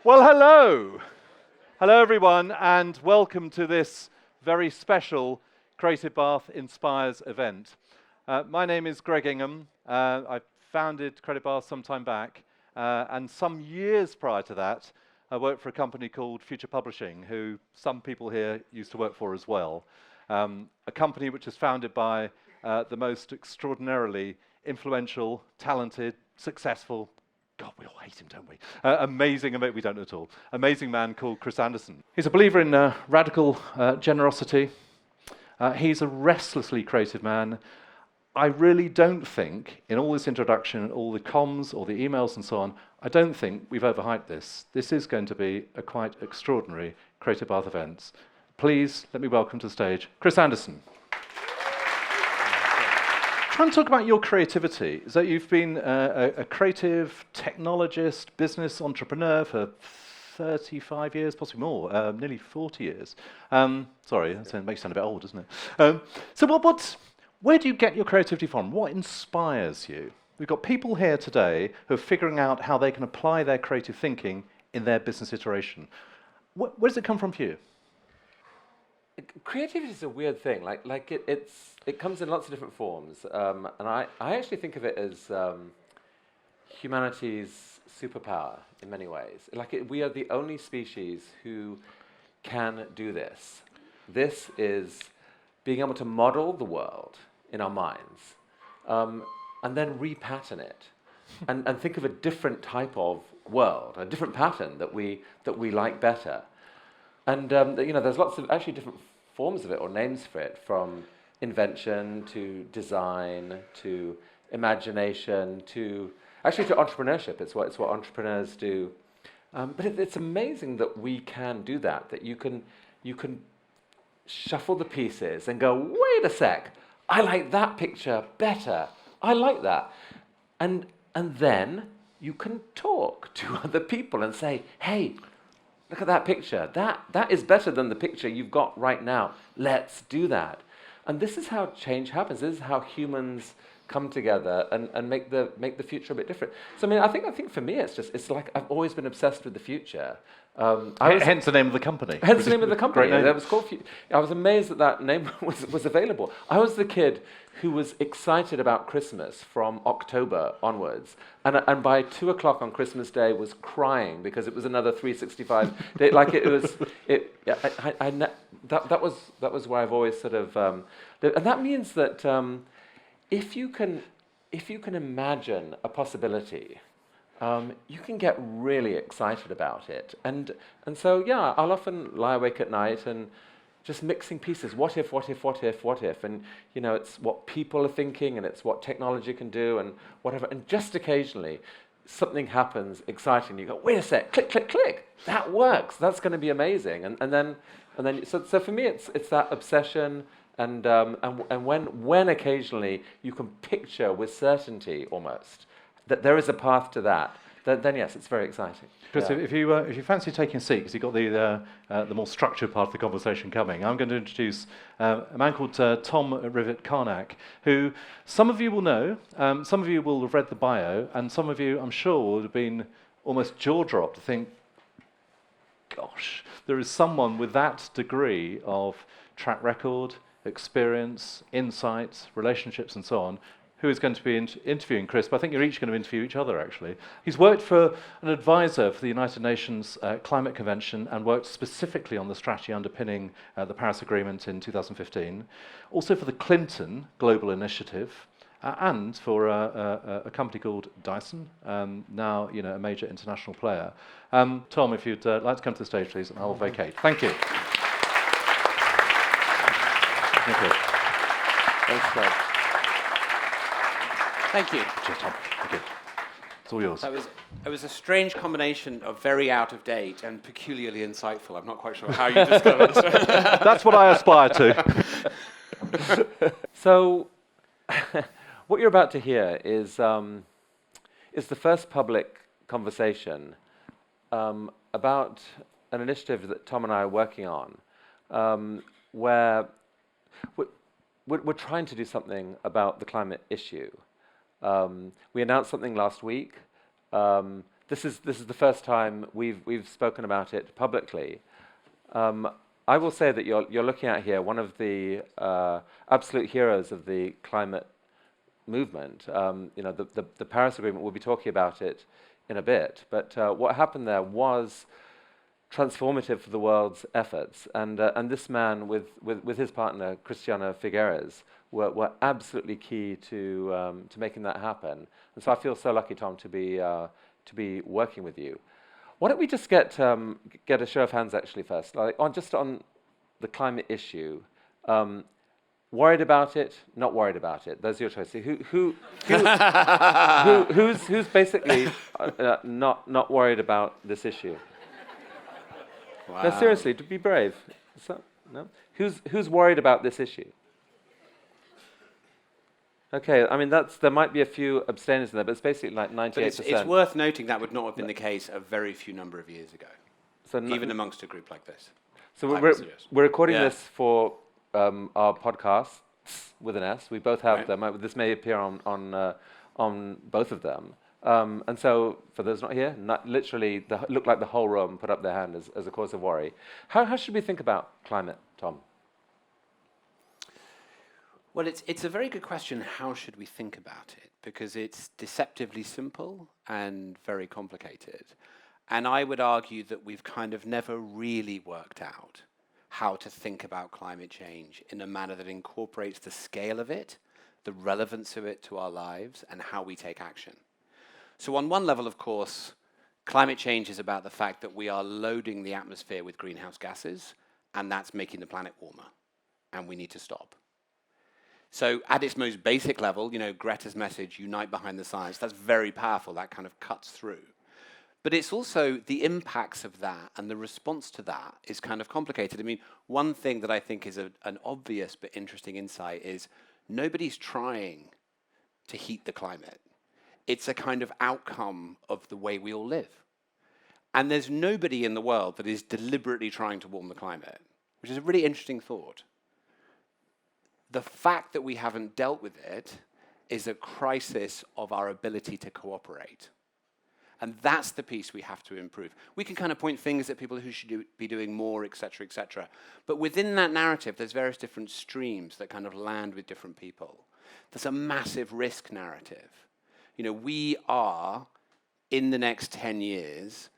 Well, hello. Hello, everyone, and welcome to this very special Creative Bath Inspires event. My name is Greg Ingham. I founded Creative Bath some time back, and some years prior to that, I worked for a company called Future Publishing, who some people here used to work for as well. A company which is founded by the most extraordinarily influential, talented, successful, God, we all hate him, don't we? We don't at all. Amazing man called Chris Anderson. He's a believer in radical generosity. He's a restlessly creative man. I really don't think, in all this introduction, all the comms, all the emails and so on, I don't think we've overhyped this. This is going to be a quite extraordinary Creative Bath event. Please let me welcome to the stage Chris Anderson. Try and talk about your creativity. Is that you've been a creative technologist, business entrepreneur for 35 years, possibly more, nearly 40 years. Sorry, that makes you sound a bit old, doesn't it? So where do you get your creativity from? What inspires you? We've got people here today who are figuring out how they can apply their creative thinking in their business iteration. Where does it come from for you? Creativity is a weird thing. It comes in lots of different forms, and I actually think of it as humanity's superpower in many ways. We are the only species who can do this. This is being able to model the world in our minds, and then repattern it, and think of a different type of world, a different pattern that we like better. And there's lots of actually different forms of it or names for it, from invention to design to imagination to entrepreneurship. It's what entrepreneurs do. But it's amazing that we can do that. That you can shuffle the pieces and go, wait a sec, I like that picture better. I like that, and then you can talk to other people and say, hey, look at that picture. That is better than the picture you've got right now. Let's do that. And this is how change happens. This is how humans come together and make the future a bit different. So I think for me it's like I've always been obsessed with the future. Hence the name of the company. Hence the name of the company. Great name. It was called. I was amazed that name was available. I was the kid who was excited about Christmas from October onwards, and by 2:00 on Christmas Day was crying because it was another 365 day. That was where I've always sort of lived. And that means that if you can imagine a possibility, you can get really excited about it. And so, yeah, I'll often lie awake at night and just mixing pieces. What if? And, it's what people are thinking, and it's what technology can do, and whatever. And just occasionally, something happens exciting. You go, wait a sec, click, click, click. That works. That's going to be amazing. And then, so for me, it's that obsession. And when occasionally you can picture with certainty almost that there is a path to that, then yes, it's very exciting. Chris, yeah. If you fancy taking a seat, because you've got the more structured part of the conversation coming, I'm going to introduce a man called Tom Rivett-Carnac, who some of you will know, some of you will have read the bio, and some of you, I'm sure, would have been almost jaw-dropped to think, gosh, there is someone with that degree of track record, experience, insights, relationships, and so on, who is going to be interviewing Chris, but I think you're each going to interview each other, actually. He's worked for an advisor for the United Nations Climate Convention and worked specifically on the strategy underpinning the Paris Agreement in 2015, also for the Clinton Global Initiative, and for a company called Dyson, now a major international player. Tom, if you'd like to come to the stage, please, and I'll vacate. Thank you. Thank you. Thanks, Greg. Thank you. Cheers, Tom. Thank you. It's all yours. It was a strange combination of very out of date and peculiarly insightful. I'm not quite sure how you discovered it. That's what I aspire to. So, what you're about to hear is the first public conversation about an initiative that Tom and I are working on, where we're trying to do something about the climate issue. We announced something last week that this is the first time we've spoken about it publicly. I will say that you're looking at here one of the absolute heroes of the climate movement. The Paris Agreement. We'll be talking about it in a bit, but what happened there was transformative for the world's efforts, and this man with his partner Christiana Figueres were absolutely key to making that happen. And so I feel so lucky, Tom, to be working with you. Why don't we just get a show of hands actually first, like on the climate issue. Worried about it, not worried about it. Those are your choices. Who's basically not worried about this issue? Wow. No, seriously, to be brave. No? Who's worried about this issue? Okay, I mean there might be a few abstainers in there, but it's basically like 98%. But it's worth noting that would not have been the case a very few number of years ago, So even amongst a group like this. So I would suggest. we're recording Yeah. this for our podcast with an S. We both have Right. them. This may appear on both of them. And so, for those not here, literally look like the whole room put up their hand as a cause of worry. How should we think about climate, Tom? Well, it's a very good question. How should we think about it? Because it's deceptively simple and very complicated. And I would argue that we've kind of never really worked out how to think about climate change in a manner that incorporates the scale of it, the relevance of it to our lives, and how we take action. So on one level, of course, climate change is about the fact that we are loading the atmosphere with greenhouse gases, and that's making the planet warmer, and we need to stop. So at its most basic level, Greta's message, unite behind the science, that's very powerful. That kind of cuts through. But it's also the impacts of that and the response to that is kind of complicated. I mean, one thing that I think is an obvious but interesting insight is nobody's trying to heat the climate. It's a kind of outcome of the way we all live. And there's nobody in the world that is deliberately trying to warm the climate, which is a really interesting thought. The fact that we haven't dealt with it is a crisis of our ability to cooperate. And that's the piece we have to improve. We can kind of point fingers at people who should be doing more, et cetera, et cetera. But within that narrative, there's various different streams that kind of land with different people. There's a massive risk narrative. We are, in the next 10 years,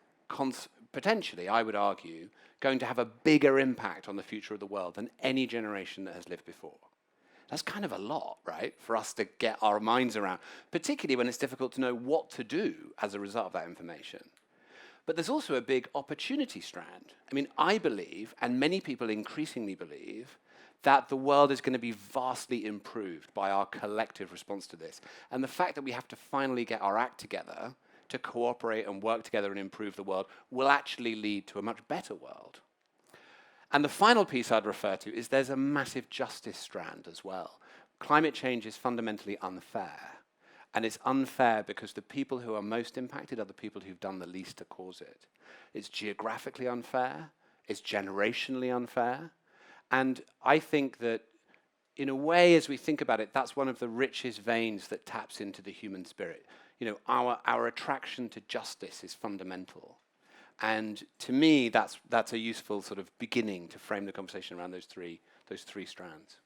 potentially, I would argue, going to have a bigger impact on the future of the world than any generation that has lived before. That's kind of a lot, right, for us to get our minds around, particularly when it's difficult to know what to do as a result of that information. But there's also a big opportunity strand. I mean, I believe, and many people increasingly believe, that the world is going to be vastly improved by our collective response to this. And the fact that we have to finally get our act together to cooperate and work together and improve the world will actually lead to a much better world. And the final piece I'd refer to is there's a massive justice strand as well. Climate change is fundamentally unfair. And it's unfair because the people who are most impacted are the people who've done the least to cause it. It's geographically unfair. It's generationally unfair. And I think that, in a way, as we think about it, that's one of the richest veins that taps into the human spirit. Our attraction to justice is fundamental. And to me, that's a useful sort of beginning to frame the conversation around those three strands.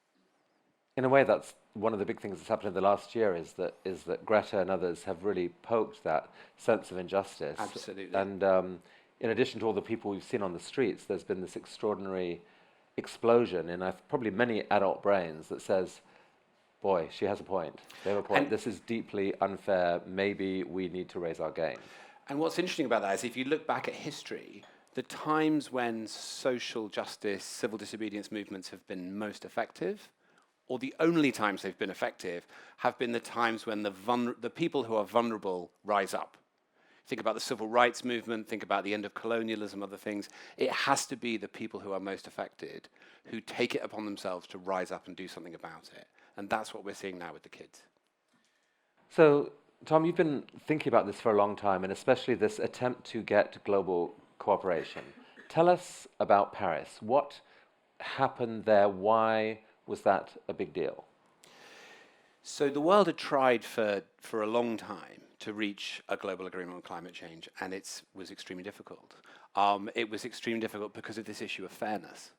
In a way, that's one of the big things that's happened in the last year is that Greta and others have really poked that sense of injustice. Absolutely. And in addition to all the people we've seen on the streets, there's been this extraordinary explosion in probably many adult brains that says, boy, she has a point. They have a point. This is deeply unfair. Maybe we need to raise our game. And what's interesting about that is if you look back at history, the times when social justice, civil disobedience movements have been most effective, or the only times they've been effective, have been the times when the people who are vulnerable rise up. Think about the civil rights movement, think about the end of colonialism, other things. It has to be the people who are most affected who take it upon themselves to rise up and do something about it. And that's what we're seeing now with the kids. So, Tom, you've been thinking about this for a long time, and especially this attempt to get global cooperation. Tell us about Paris. What happened there? Why was that a big deal? So the world had tried for a long time to reach a global agreement on climate change, and it was extremely difficult. It was extremely difficult because of this issue of fairness.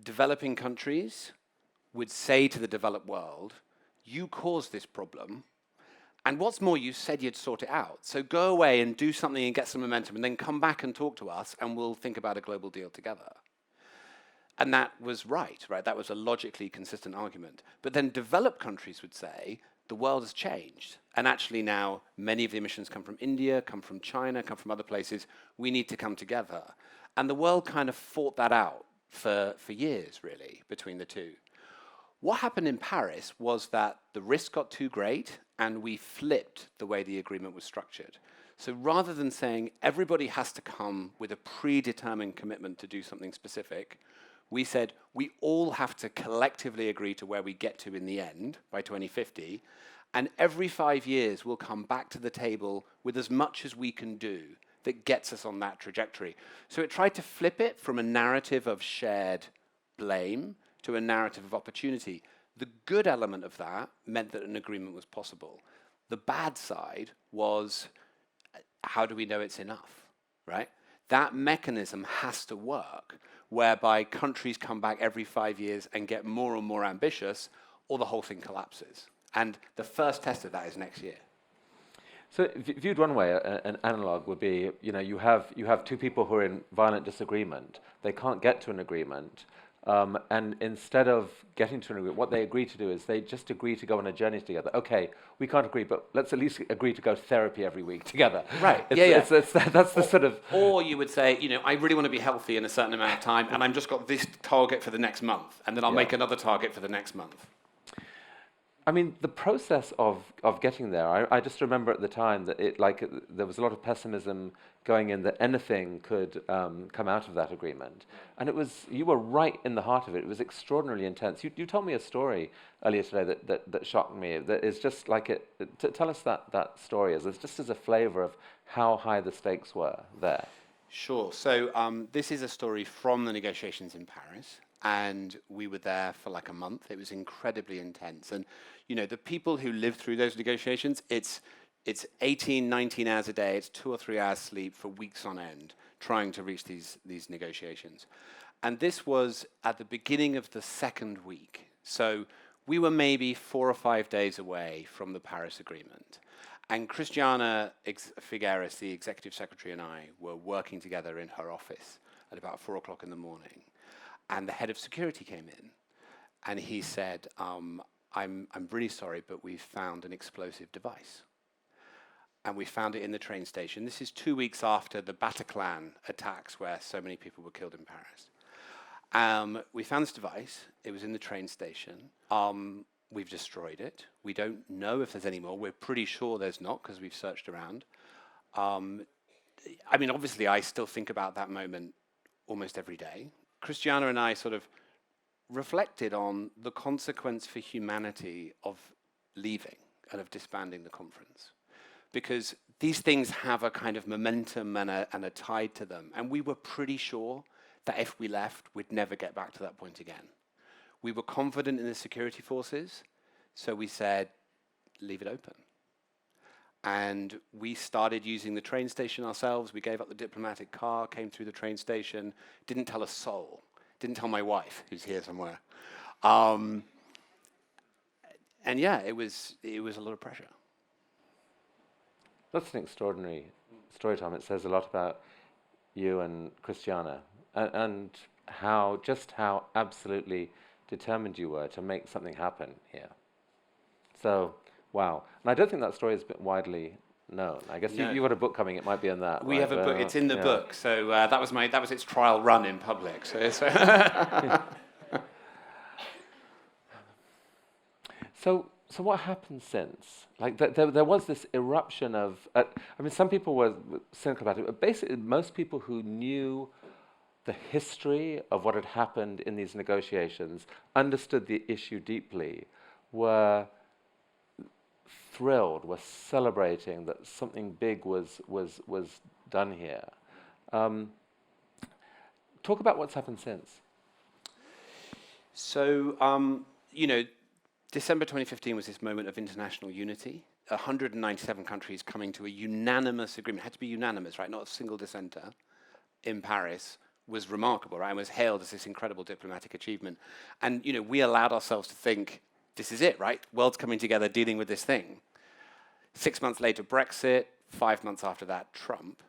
Developing countries would say to the developed world, you caused this problem, and what's more, you said you'd sort it out. So go away and do something and get some momentum, and then come back and talk to us, and we'll think about a global deal together. And that was right? That was a logically consistent argument. But then developed countries would say, the world has changed. And actually now, many of the emissions come from India, come from China, come from other places. We need to come together. And the world kind of fought that out for years, really, between the two. What happened in Paris was that the risk got too great, and we flipped the way the agreement was structured. So rather than saying everybody has to come with a predetermined commitment to do something specific, we said we all have to collectively agree to where we get to in the end by 2050, and every 5 years we'll come back to the table with as much as we can do that gets us on that trajectory. So it tried to flip it from a narrative of shared blame to a narrative of opportunity. The good element of that meant that an agreement was possible. The bad side was, how do we know it's enough, right? That mechanism has to work, whereby countries come back every 5 years and get more and more ambitious, or the whole thing collapses. And the first test of that is next year. So viewed one way, an analog would be, you have two people who are in violent disagreement. They can't get to an agreement. And instead of getting to an agreement, what they agree to do is they just agree to go on a journey together. Okay, we can't agree, but let's at least agree to go to therapy every week together. Right, That's the sort of... Or you would say, I really want to be healthy in a certain amount of time, and I've just got this target for the next month, and then I'll make another target for the next month. I mean, the process of getting there, I just remember at the time that there was a lot of pessimism going in that anything could come out of that agreement. And you were right in the heart of it. It was extraordinarily intense. You told me a story earlier today that shocked me. That is just like tell us that story as a flavor of how high the stakes were there. Sure. So this is a story from the negotiations in Paris. And we were there for like a month. It was incredibly intense. And, the people who lived through those negotiations, it's 18, 19 hours a day. It's 2 or 3 hours sleep for weeks on end, trying to reach these negotiations. And this was at the beginning of the second week. So we were maybe 4 or 5 days away from the Paris Agreement. And Christiana Figueres, the executive secretary, and I were working together in her office at about 4 o'clock in the morning. And the head of security came in, and he said, I'm really sorry, but we've found an explosive device. And we found it in the train station. This is 2 weeks after the Bataclan attacks, where so many people were killed in Paris. We found this device. It was in the train station. We've destroyed it. We don't know if there's any more. We're pretty sure there's not, because we've searched around. Obviously, I still think about that moment almost every day. Christiana and I sort of reflected on the consequence for humanity of leaving and of disbanding the conference. Because these things have a kind of momentum and a tide to them. And we were pretty sure that if we left, we'd never get back to that point again. We were confident in the security forces, so we said, leave it open. And we started using the train station ourselves. We gave up the diplomatic car, came through the train station, didn't tell a soul, didn't tell my wife, who's here somewhere. It was a lot of pressure. That's an extraordinary story time. It says a lot about you and Christiana and how absolutely determined you were to make something happen here. So, wow. And I don't think that story has been widely known. I guess you got a book coming. It might be in that. We have a book. It's in the book. So that was its trial run in public. So what happened since? Like there was this eruption of. Some people were cynical about it, but basically most people who knew the history of what had happened in these negotiations, understood the issue deeply, were thrilled, were celebrating that something big was done here. Talk about what's happened since. So, December 2015 was this moment of international unity. 197 countries coming to a unanimous agreement. It had to be unanimous, right? Not a single dissenter in Paris was remarkable, right? And was hailed as this incredible diplomatic achievement. And, we allowed ourselves to think, this is it, right? World's coming together, dealing with this thing. 6 months later, Brexit. 5 months after that, Trump.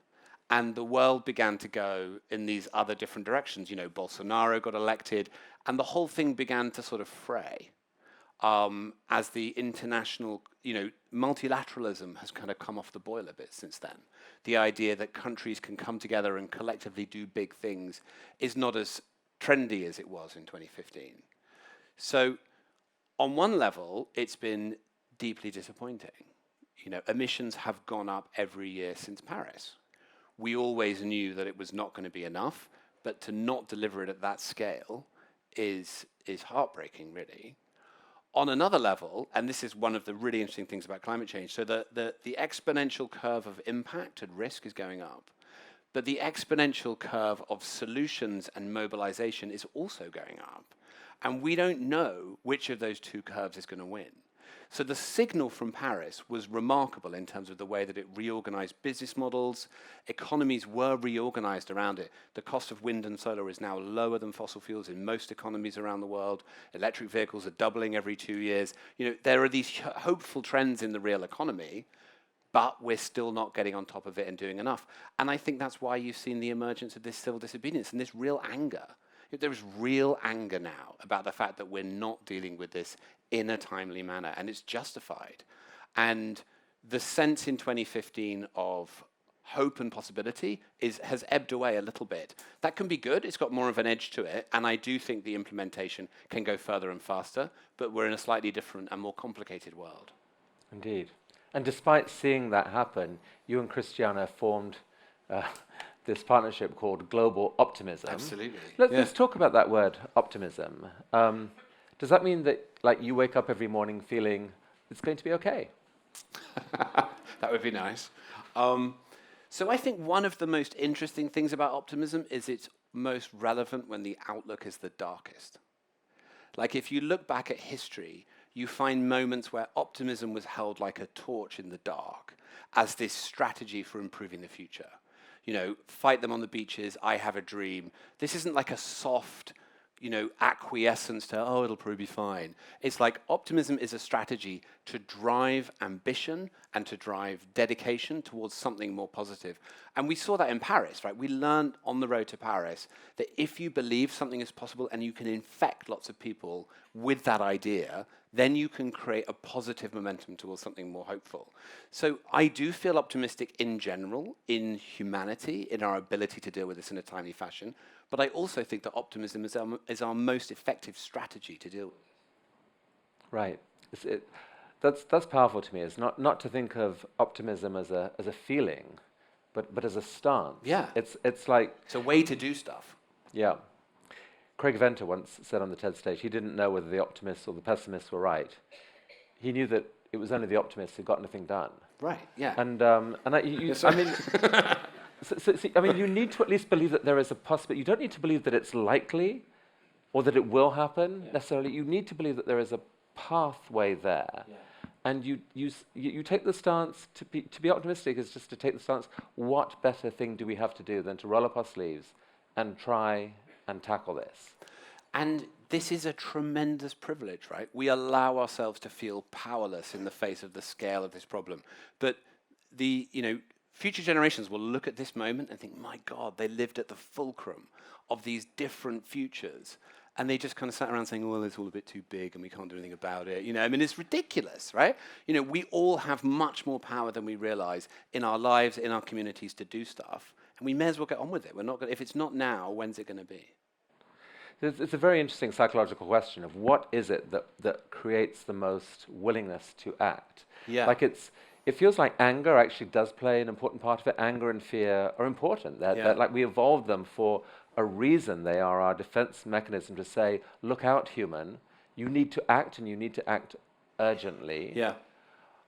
And the world began to go in these other different directions. Bolsonaro got elected, and the whole thing began to sort of fray. As the international, multilateralism has kind of come off the boil a bit since then. The idea that countries can come together and collectively do big things is not as trendy as it was in 2015. So on one level, it's been deeply disappointing. Emissions have gone up every year since Paris. We always knew that it was not going to be enough, but to not deliver it at that scale is heartbreaking, really. On another level, and this is one of the really interesting things about climate change, so the exponential curve of impact and risk is going up, but the exponential curve of solutions and mobilization is also going up. And we don't know which of those two curves is going to win. So the signal from Paris was remarkable in terms of the way that it reorganized business models. Economies were reorganized around it. The cost of wind and solar is now lower than fossil fuels in most economies around the world. Electric vehicles are doubling every 2 years. There are these hopeful trends in the real economy, but we're still not getting on top of it and doing enough. And I think that's why you've seen the emergence of this civil disobedience and this real anger. There is real anger now about the fact that we're not dealing with this in a timely manner, and it's justified. And the sense in 2015 of hope and possibility has ebbed away a little bit. That can be good. It's got more of an edge to it, and I do think the implementation can go further and faster, but we're in a slightly different and more complicated world. Indeed. And despite seeing that happen, you and Christiana formed this partnership called Global Optimism. Absolutely. Let's talk about that word, optimism. Does that mean that you wake up every morning feeling it's going to be okay? That would be nice. So I think one of the most interesting things about optimism is it's most relevant when the outlook is the darkest. Like if you look back at history, you find moments where optimism was held like a torch in the dark as this strategy for improving the future. Fight them on the beaches, I have a dream. This isn't like a soft, acquiescence to, it'll probably be fine. It's like optimism is a strategy to drive ambition and to drive dedication towards something more positive. And we saw that in Paris, right? We learned on the road to Paris that if you believe something is possible and you can infect lots of people with that idea, then you can create a positive momentum towards something more hopeful. So I do feel optimistic in general, in humanity, in our ability to deal with this in a timely fashion. But I also think that optimism is our most effective strategy to deal with. Right. That's powerful to me. It's not to think of optimism as a feeling, but as a stance. Yeah. It's like it's a way to do stuff. Yeah. Craig Venter once said on the TED stage, he didn't know whether the optimists or the pessimists were right. He knew that it was only the optimists who got anything done. Right. Yeah. And I mean, you need to at least believe that there is a possibility. You don't need to believe that it's likely or that it will happen necessarily. You need to believe that there is a pathway there. Yeah. And you take the stance, to be optimistic is just to take the stance, what better thing do we have to do than to roll up our sleeves and try and tackle this? And this is a tremendous privilege, right? We allow ourselves to feel powerless in the face of the scale of this problem. But future generations will look at this moment and think, my God, they lived at the fulcrum of these different futures. And they just kind of sat around saying, well, it's all a bit too big and we can't do anything about it. It's ridiculous, right? We all have much more power than we realize in our lives, in our communities to do stuff. And we may as well get on with it. We're not if it's not now, when's it going to be? It's a very interesting psychological question of what is it that creates the most willingness to act? Yeah. It feels like anger actually does play an important part of it. Anger and fear are important. That we evolved them for a reason. They are our defense mechanism to say, look out, human, you need to act and you need to act urgently. Yeah.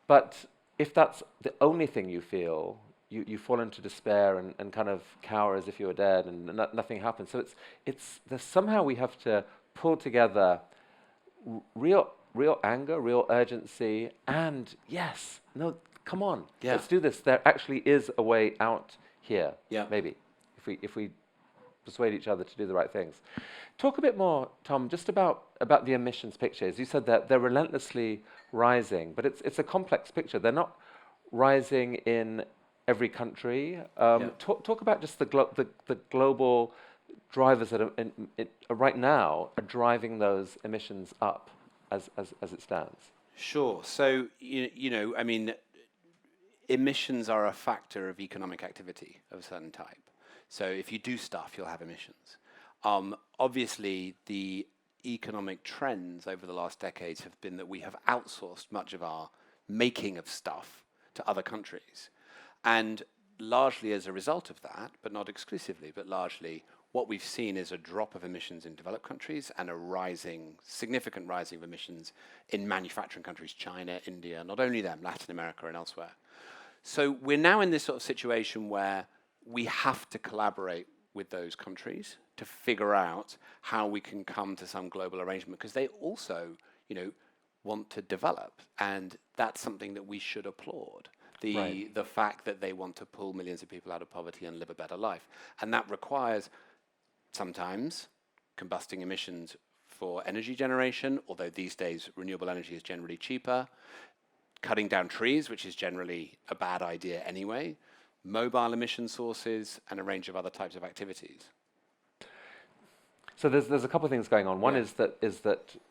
But if that's the only thing you feel, you fall into despair and kind of cower as if you were dead and nothing happens. So somehow we have to pull together real real anger, real urgency, and yes, no, come on, Yeah. let's do this. There actually is a way out here, Yeah. maybe, if we persuade each other to do the right things. Talk a bit more, Tom, just about the emissions pictures. You said that they're relentlessly rising, but it's a complex picture. They're not rising in every country. Talk about just the global drivers that are right now are driving those emissions up as it stands. Sure. So, I mean, emissions are a factor of economic activity of a certain type. So if you do stuff, you'll have emissions. Obviously, the economic trends over the last decades have been that we have outsourced much of our making of stuff to other countries. And largely as a result of that, but not exclusively, but largely, what we've seen is a drop of emissions in developed countries and a significant rising of emissions in manufacturing countries, China, India, not only them, Latin America and elsewhere. So we're now in this sort of situation where we have to collaborate with those countries to figure out how we can come to some global arrangement, because they also, want to develop, and that's something that we should applaud. The fact that they want to pull millions of people out of poverty and live a better life. And that requires sometimes combusting emissions for energy generation, although these days renewable energy is generally cheaper, cutting down trees, which is generally a bad idea anyway, mobile emission sources, and a range of other types of activities. So there's a couple of things going on. One is that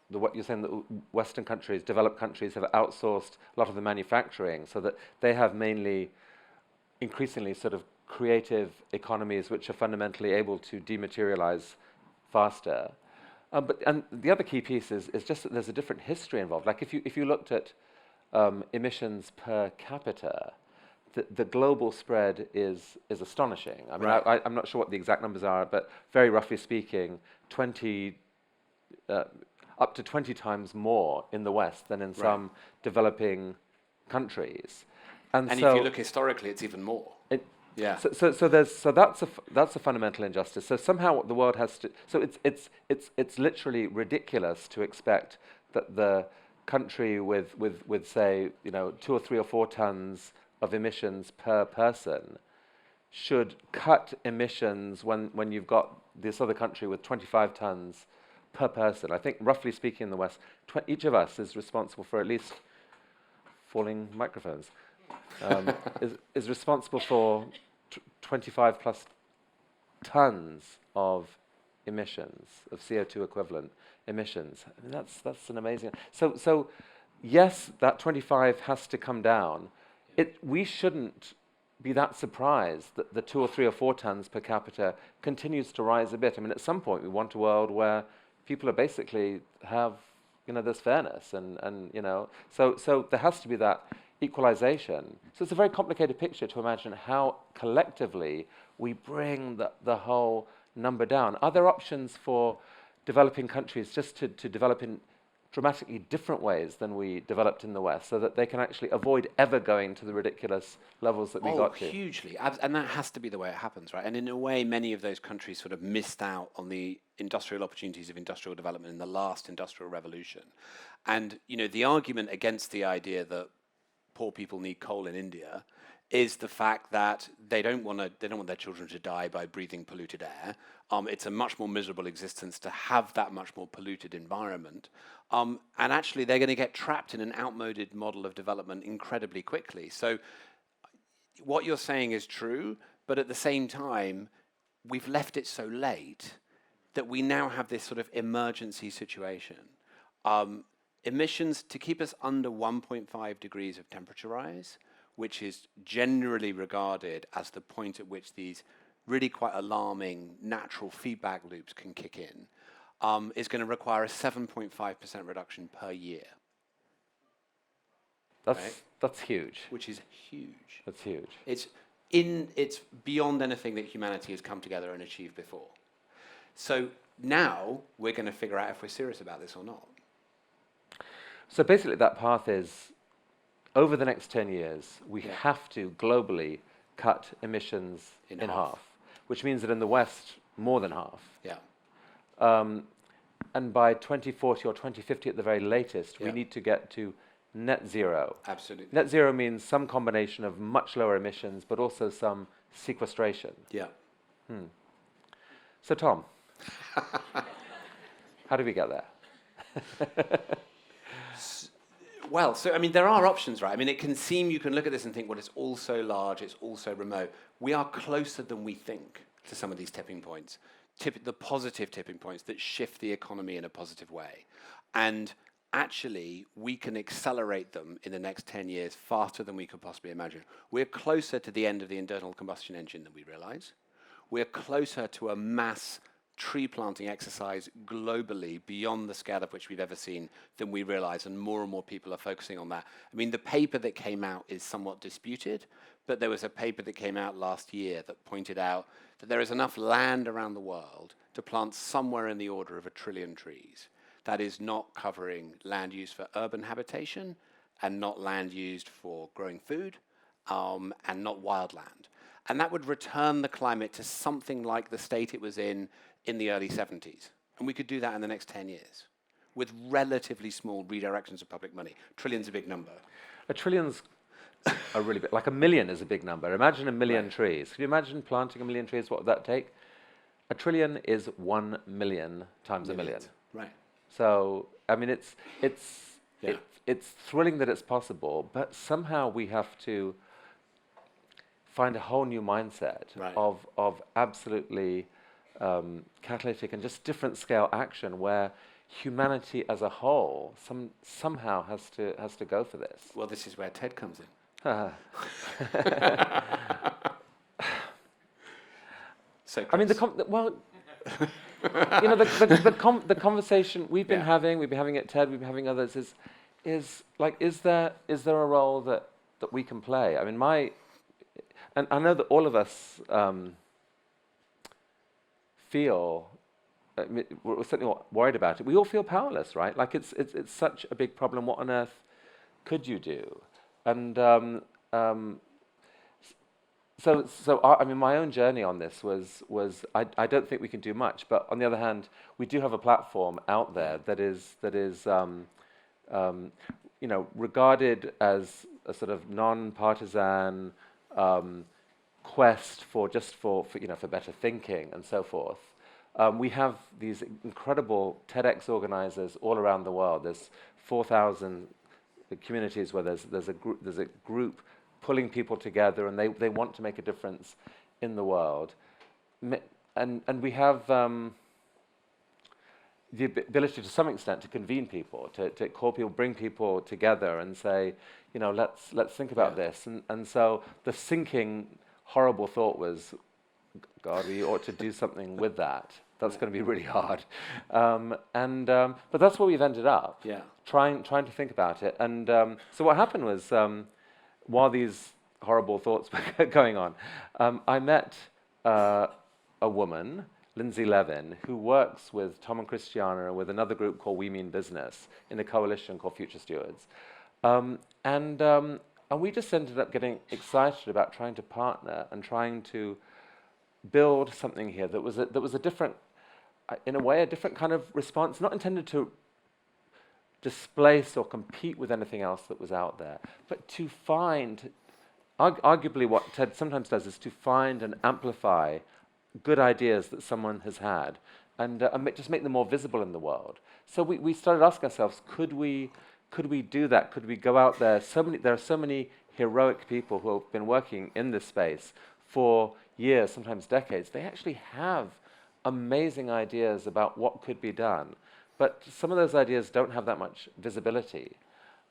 what you're saying, that Western countries, developed countries, have outsourced a lot of the manufacturing, so that they have increasingly sort of creative economies which are fundamentally able to dematerialize faster. And the other key piece is just that there's a different history involved. Like if you looked at emissions per capita, the global spread is astonishing. I mean, I'm not sure what the exact numbers are, but very roughly speaking, up to 20 times more in the West than in some developing countries. And if you look historically, it's even more. So that's a fundamental injustice. So somehow the world has to. So it's literally ridiculous to expect that the country with say 2 or 3 or 4 tons of emissions per person should cut emissions when you've got this other country with 25 tons per person. I think roughly speaking in the West, each of us is responsible for at least falling microphones. Is responsible for 25 plus tons of emissions, of CO2 equivalent emissions. I mean, that's an amazing. So yes, that 25 has to come down. We shouldn't be that surprised that the 2 or 3 or 4 tons per capita continues to rise a bit. I mean, at some point we want a world where people are basically have there's fairness and so there has to be that equalization. So it's a very complicated picture to imagine how collectively we bring the whole number down. Are there options for developing countries just to develop in dramatically different ways than we developed in the West, so that they can actually avoid ever going to the ridiculous levels that we got to? Hugely. And that has to be the way it happens, right? And in a way, many of those countries sort of missed out on the industrial opportunities of industrial development in the last industrial revolution. And, the argument against the idea that poor people need coal in India is the fact that they don't want their children to die by breathing polluted air. It's a much more miserable existence to have that much more polluted environment. And actually, they're going to get trapped in an outmoded model of development incredibly quickly. So what you're saying is true, but at the same time, we've left it so late that we now have this sort of emergency situation. Emissions, to keep us under 1.5 degrees of temperature rise, which is generally regarded as the point at which these really quite alarming natural feedback loops can kick in, is going to require a 7.5% reduction per year. That's huge. Which is huge. That's huge. It's beyond anything that humanity has come together and achieved before. So now we're going to figure out if we're serious about this or not. So basically that path is, over the next 10 years, we have to globally cut emissions in half, which means that in the West, more than half. Yeah. and by 2040 or 2050 at the very latest, we Yeah. need to get to net zero. Absolutely. Net zero means some combination of much lower emissions, but also some sequestration. Yeah. So, Tom, how do we get there? Well, so I mean, there are options, right? I mean, it can seem, you can look at this and think, well, it's all so large, it's all so remote. We are closer than we think to some of these tipping points, the positive tipping points that shift the economy in a positive way. And actually, we can accelerate them in the next 10 years faster than we could possibly imagine. We're closer to the end of the internal combustion engine than we realize. We're closer to a mass tree planting exercise globally beyond the scale of which we've ever seen than we realize, and more people are focusing on that. I mean, the paper that came out is somewhat disputed, but there was a paper that came out last year that pointed out that there is enough land around the world to plant somewhere in the order of 1 trillion trees. That is not covering land use for urban habitation and not land used for growing food and not wildland. And that would return the climate to something like the state it was in the early 70s. And we could do that in the next 10 years with relatively small redirections of public money. Trillion's a big number. A trillion's a really big, like 1 million is a big number. Imagine 1 million trees. Can you imagine planting 1 million trees? What would that take? 1 trillion is 1 million times a million. Right. So, I mean, it's thrilling that it's possible, but somehow we have to find a whole new mindset of absolutely catalytic and just different scale action where humanity as a whole somehow has to go for this. Well, this is where TED comes in. So, I mean, you know, the conversation we've been having at TED, we've been having others, is there a role that we can play? I mean, and I know that all of us feel, we're certainly worried about it. We all feel powerless, right? Like it's such a big problem. What on earth could you do? And so I mean, my own journey on this was I don't think we can do much, but on the other hand, we do have a platform out there that is you know, regarded as a sort of non-partisan quest for you know, for better thinking and so forth. We have these incredible TEDx organizers all around the world. There's 4,000 communities where there's a group pulling people together, and they want to make a difference in the world. And we have the ability to some extent to convene people, to call people, bring people together and say, you know, let's think about this. And so the sinking horrible thought was, God, we ought to do something with that. That's going to be really hard. But that's where we've ended up, trying to think about it. And so what happened was, while these horrible thoughts were going on, I met a woman, Lindsay Levin, who works with Tom and Christiana with another group called We Mean Business in a coalition called Future Stewards. And we just ended up getting excited about trying to partner and trying to build something here that was a different, in a way, a different kind of response, not intended to displace or compete with anything else that was out there, but to find, arguably what TED sometimes does is to find and amplify good ideas that someone has had and just make them more visible in the world. So we started asking ourselves, could we do that? Could we go out there? There are so many heroic people who have been working in this space for years, sometimes decades. They actually have amazing ideas about what could be done, but some of those ideas don't have that much visibility.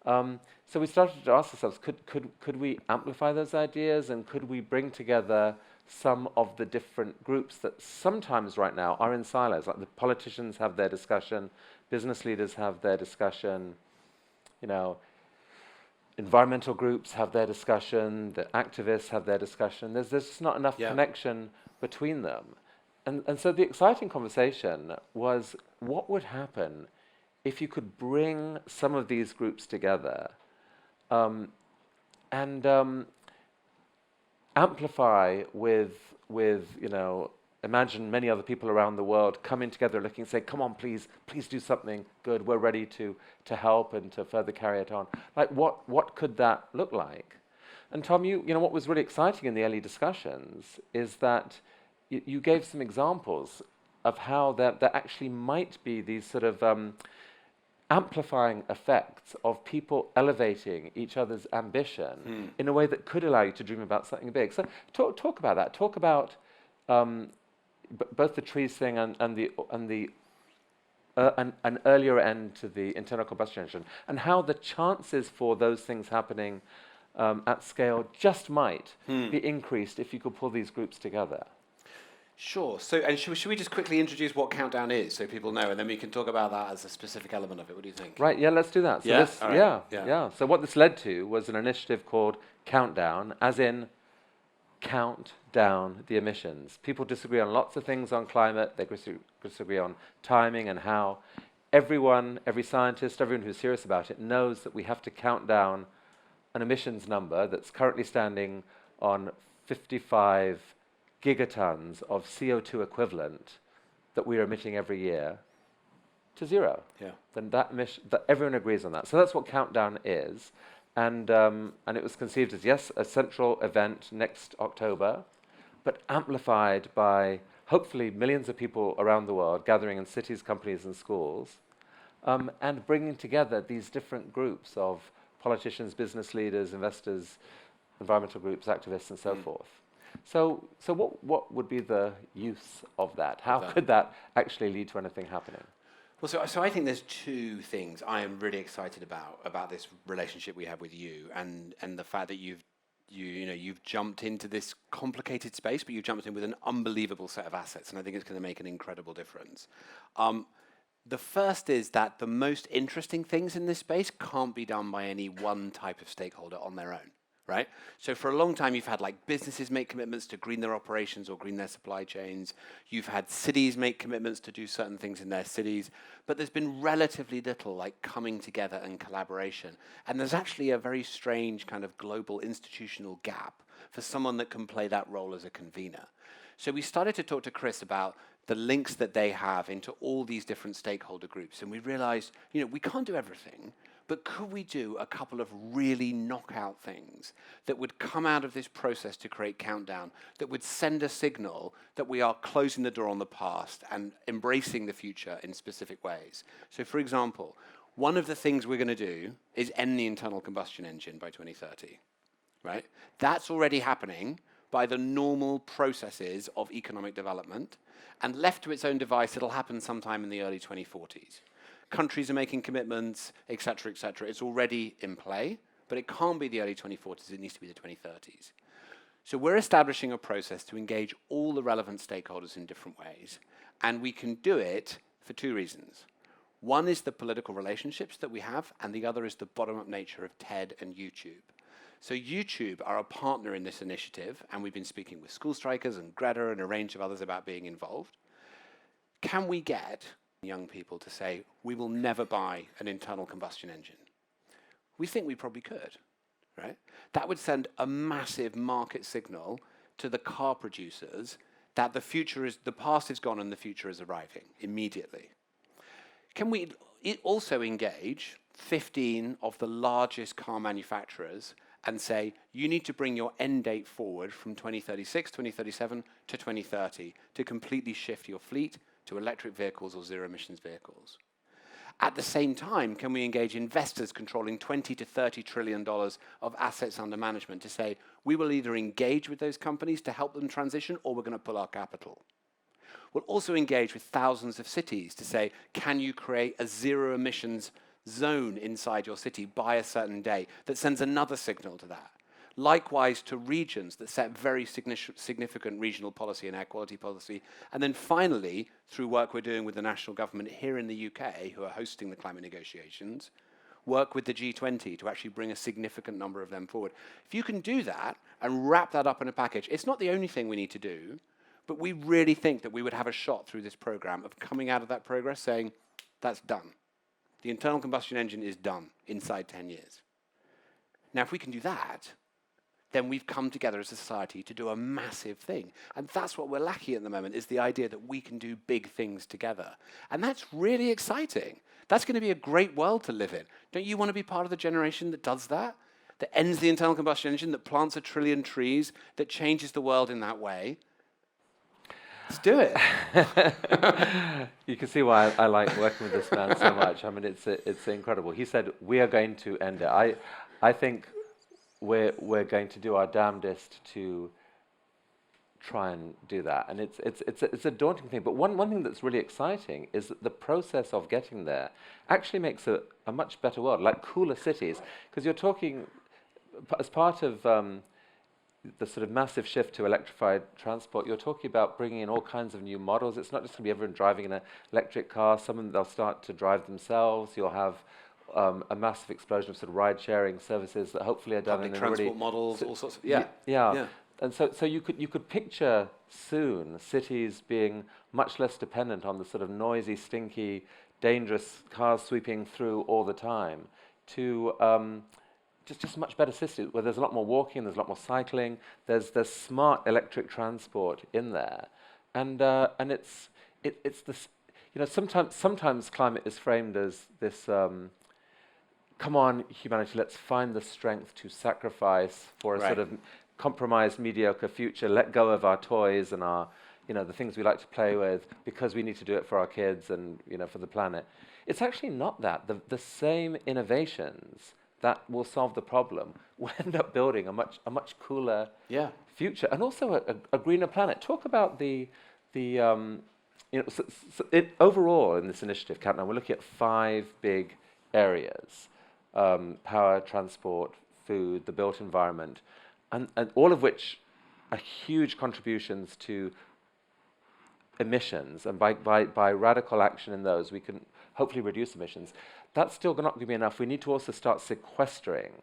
So we started to ask ourselves, could we amplify those ideas, and could we bring together some of the different groups that sometimes right now are in silos? Like the politicians have their discussion, business leaders have their discussion, you know, environmental groups have their discussion, the activists have their discussion. There's just not enough connection between them. And so the exciting conversation was, what would happen if you could bring some of these groups together and amplify with you know, imagine many other people around the world coming together, looking and say, come on, please do something good. We're ready to help and to further carry it on. Like, what could that look like? And Tom, you know, what was really exciting in the early discussions is that you gave some examples of how there actually might be these sort of amplifying effects of people elevating each other's ambition in a way that could allow you to dream about something big. So talk about that. Talk about both the trees thing and an earlier end to the internal combustion engine, and how the chances for those things happening at scale just might be increased if you could pull these groups together. Sure. So, and should we just quickly introduce what Countdown is so people know, and then we can talk about that as a specific element of it? What do you think? Right, yeah, let's do that. So Yeah? this, All right. yeah. So what this led to was an initiative called Countdown, as in count down the emissions. People disagree on lots of things on climate. They disagree on timing and how. Everyone, every scientist, everyone who's serious about it knows that we have to count down an emissions number that's currently standing on 55 gigatons of CO2 equivalent that we are emitting every year to zero. Yeah. Then that everyone agrees on that. So that's what Countdown is. And it was conceived as, yes, a central event next October, but amplified by hopefully millions of people around the world gathering in cities, companies, and schools, and bringing together these different groups of politicians, business leaders, investors, environmental groups, activists, and so forth. So what would be the use of that? How could that actually lead to anything happening? Well, so I think there's two things I am really excited about this relationship we have with you, and the fact that you've jumped into this complicated space, but you've jumped in with an unbelievable set of assets, and I think it's going to make an incredible difference. The first is that the most interesting things in this space can't be done by any one type of stakeholder on their own, right? So for a long time, you've had like businesses make commitments to green their operations or green their supply chains. You've had cities make commitments to do certain things in their cities, but there's been relatively little like coming together and collaboration. And there's actually a very strange kind of global institutional gap for someone that can play that role as a convener. So we started to talk to Chris about the links that they have into all these different stakeholder groups. And we realized, we can't do everything, but could we do a couple of really knockout things that would come out of this process to create Countdown, that would send a signal that we are closing the door on the past and embracing the future in specific ways? So for example, one of the things we're going to do is end the internal combustion engine by 2030, right? That's already happening by the normal processes of economic development, and left to its own device, it'll happen sometime in the early 2040s. Countries are making commitments, et cetera, et cetera. It's already in play, but it can't be the early 2040s, it needs to be the 2030s. So we're establishing a process to engage all the relevant stakeholders in different ways, and we can do it for two reasons. One is the political relationships that we have, and the other is the bottom-up nature of TED and YouTube. So YouTube are a partner in this initiative, and we've been speaking with School Strikers and Greta and a range of others about being involved. Can we get young people to say, we will never buy an internal combustion engine? We think we probably could, right? That would send a massive market signal to the car producers that the past is gone and the future is arriving immediately. Can we also engage 15 of the largest car manufacturers and say, you need to bring your end date forward from 2036, 2037 to 2030 to completely shift your fleet to electric vehicles or zero emissions vehicles? At the same time, can we engage investors controlling $20 to $30 trillion of assets under management to say, we will either engage with those companies to help them transition, or we're going to pull our capital? We'll also engage with thousands of cities to say, can you create a zero emissions zone inside your city by a certain day that sends another signal to that? Likewise to regions that set very significant regional policy and air quality policy. And then finally, through work we're doing with the national government here in the UK, who are hosting the climate negotiations, work with the G20 to actually bring a significant number of them forward. If you can do that and wrap that up in a package, it's not the only thing we need to do, but we really think that we would have a shot through this program of coming out of that progress saying, that's done. The internal combustion engine is done inside 10 years. Now, if we can do that, then we've come together as a society to do a massive thing. And that's what we're lacking at the moment, is the idea that we can do big things together. And that's really exciting. That's going to be a great world to live in. Don't you want to be part of the generation that does that? That ends the internal combustion engine, that plants 1 trillion trees, that changes the world in that way? Let's do it. You can see why I like working with this man so much. I mean, it's incredible. He said, we are going to end it. I think we're going to do our damnedest to try and do that. And it's a daunting thing. But one thing that's really exciting is that the process of getting there actually makes a much better world, like cooler cities. Because you're talking, as part of the sort of massive shift to electrified transport, you're talking about bringing in all kinds of new models. It's not just going to be everyone driving in an electric car. Some of them, they'll start to drive themselves. You'll have a massive explosion of sort of ride-sharing services that hopefully are done Public in transport models, all sorts of, yeah. And so you could picture soon cities being much less dependent on the sort of noisy, stinky, dangerous cars sweeping through all the time to just much better systems where there's a lot more walking, there's a lot more cycling, there's smart electric transport in there, and it's this, sometimes climate is framed as this. Come on, humanity, let's find the strength to sacrifice for a sort of compromised, mediocre future, let go of our toys and our, the things we like to play with because we need to do it for our kids and, for the planet. It's actually not that. The same innovations that will solve the problem will end up building a much cooler future and also a greener planet. Talk about overall in this initiative, Countdown, we're looking at 5 big areas. Power, transport, food, the built environment, and all of which are huge contributions to emissions. And by radical action in those, we can hopefully reduce emissions. That's still not going to be enough. We need to also start sequestering.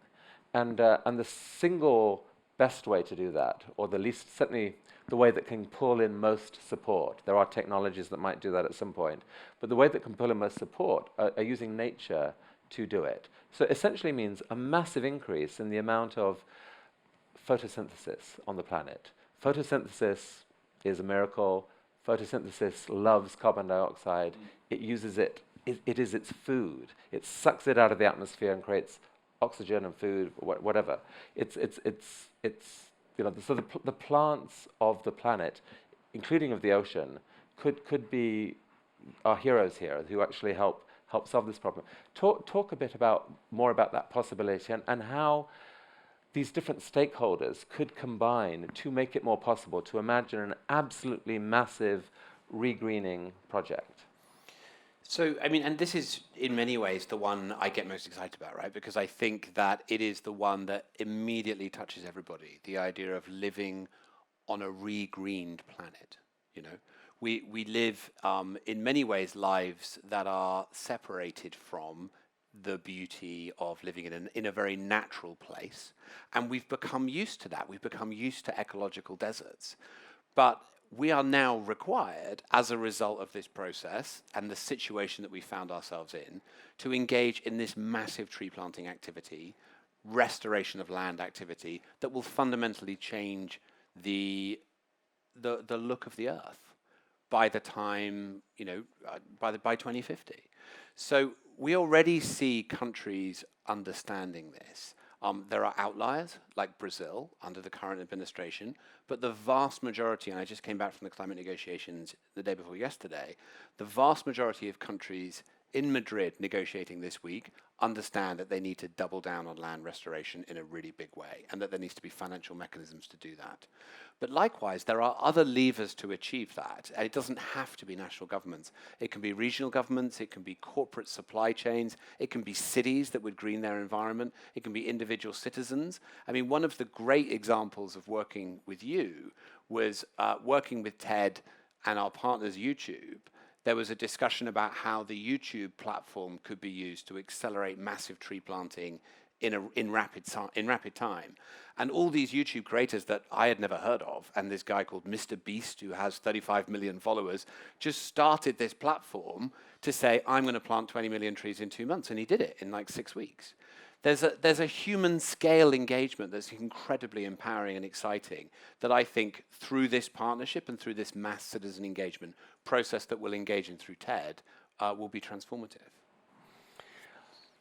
And the single best way to do that, or certainly the way that can pull in most support, there are technologies that might do that at some point, but the way that can pull in most support are using nature to do it. So it essentially means a massive increase in the amount of photosynthesis on the planet. Photosynthesis is a miracle. Photosynthesis loves carbon dioxide. It uses it. It is its food. It sucks it out of the atmosphere and creates oxygen and food, whatever. So the plants of the planet, including of the ocean, could be our heroes here who actually help solve this problem. Talk a bit more about that possibility and how these different stakeholders could combine to make it more possible to imagine an absolutely massive regreening project. So, and this is in many ways the one I get most excited about, right? Because I think that it is the one that immediately touches everybody. The idea of living on a regreened planet, We live, in many ways, lives that are separated from the beauty of living in a very natural place. And we've become used to that. We've become used to ecological deserts. But we are now required, as a result of this process and the situation that we found ourselves in, to engage in this massive tree planting activity, restoration of land activity, that will fundamentally change the look of the Earth by the time, by 2050. So we already see countries understanding this. There are outliers, like Brazil, under the current administration, but the vast majority, and I just came back from the climate negotiations the day before yesterday, the vast majority of countries in Madrid negotiating this week understand that they need to double down on land restoration in a really big way, and that there needs to be financial mechanisms to do that. But likewise, there are other levers to achieve that, and it doesn't have to be national governments. It can be regional governments, it can be corporate supply chains, it can be cities that would green their environment, it can be individual citizens. One of the great examples of working with you was working with TED and our partners YouTube. There was a discussion about how the YouTube platform could be used to accelerate massive tree planting in rapid time. And all these YouTube creators that I had never heard of, and this guy called Mr. Beast, who has 35 million followers, just started this platform to say, I'm going to plant 20 million trees in 2 months. And he did it in like 6 weeks. there's a human scale engagement that's incredibly empowering and exciting that I think through this partnership and through this mass citizen engagement process that we'll engage in through TED will be transformative.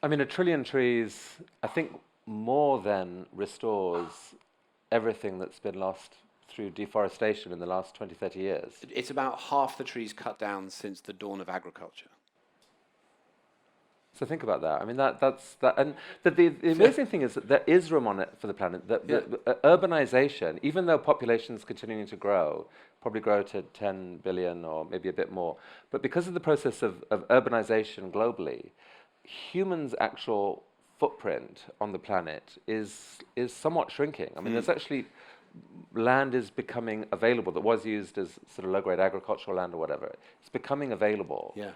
I mean, 1 trillion trees, I think, more than restores everything that's been lost through deforestation in the last 20, 30 years. It's about half the trees cut down since the dawn of agriculture. So think about that. I mean, that's that. And the amazing thing is that there is room on it for the planet. That urbanization, even though population's continuing to grow, probably grow to 10 billion or maybe a bit more, but because of the process of urbanization globally, humans' actual footprint on the planet is somewhat shrinking. I mean, there's actually land is becoming available that was used as sort of low-grade agricultural land or whatever. It's becoming available. Yeah.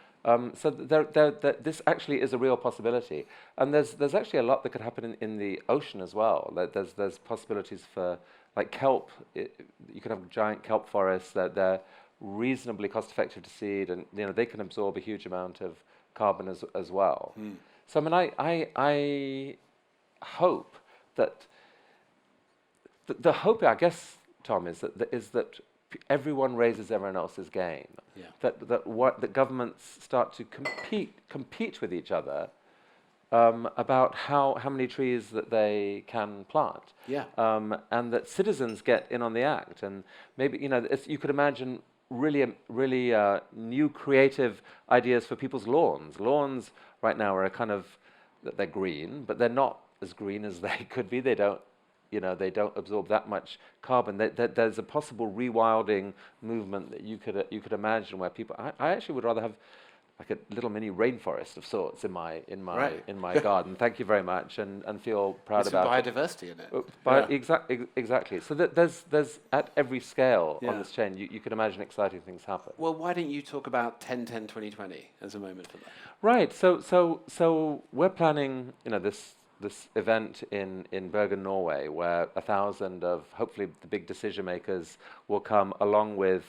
So this actually is a real possibility, and there's actually a lot that could happen in the ocean as well. There's possibilities for like kelp. You could have giant kelp forests that they're reasonably cost-effective to seed, and they can absorb a huge amount of carbon as well. So I mean, I hope that the hope, I guess, Tom, is that everyone raises everyone else's game. Yeah. That governments start to compete with each other about how many trees that they can plant. Yeah. And that citizens get in on the act, and maybe you could imagine really new creative ideas for people's lawns. Lawns right now are they're green, but they're not as green as they could be. They don't absorb that much carbon. There's a possible rewilding movement that you could imagine where people. I actually would rather have like a little mini rainforest of sorts in my garden. Thank you very much, and feel proud about biodiversity in it. Exactly. So there's at every scale on this chain, you can imagine exciting things happen. Well, why don't you talk about 10-10-2020 as a moment for that? Right. So we're planning this event in Bergen, Norway, where 1,000 of hopefully the big decision makers will come, along with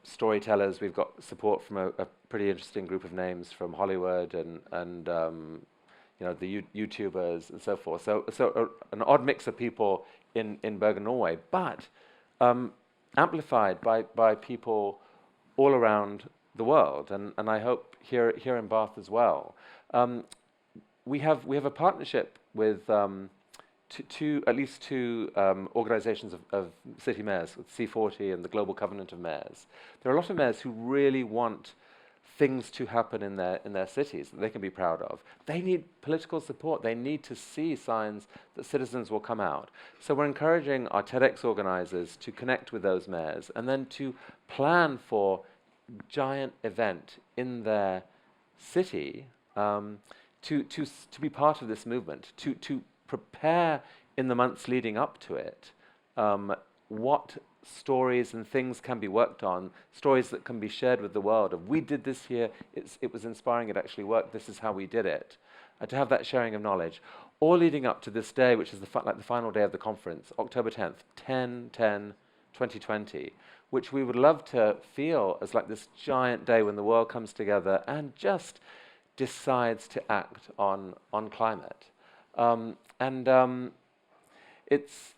storytellers. We've got support from a pretty interesting group of names from Hollywood and the YouTubers and so forth. So an odd mix of people in Bergen, Norway, but amplified by people all around the world, and I hope here in Bath as well. We have a partnership with at least two organizations of city mayors, with C40 and the Global Covenant of Mayors. There are a lot of mayors who really want things to happen in their cities that they can be proud of. They need political support. They need to see signs that citizens will come out. So we're encouraging our TEDx organizers to connect with those mayors and then to plan for giant event in their city to be part of this movement, to prepare in the months leading up to it what stories and things can be worked on, stories that can be shared with the world of, we did this here, it was inspiring, it actually worked, this is how we did it. To have that sharing of knowledge, all leading up to this day, which is the final day of the conference, October 10th, 10-10-2020, which we would love to feel as like this giant day when the world comes together and just decides to act on climate. It's,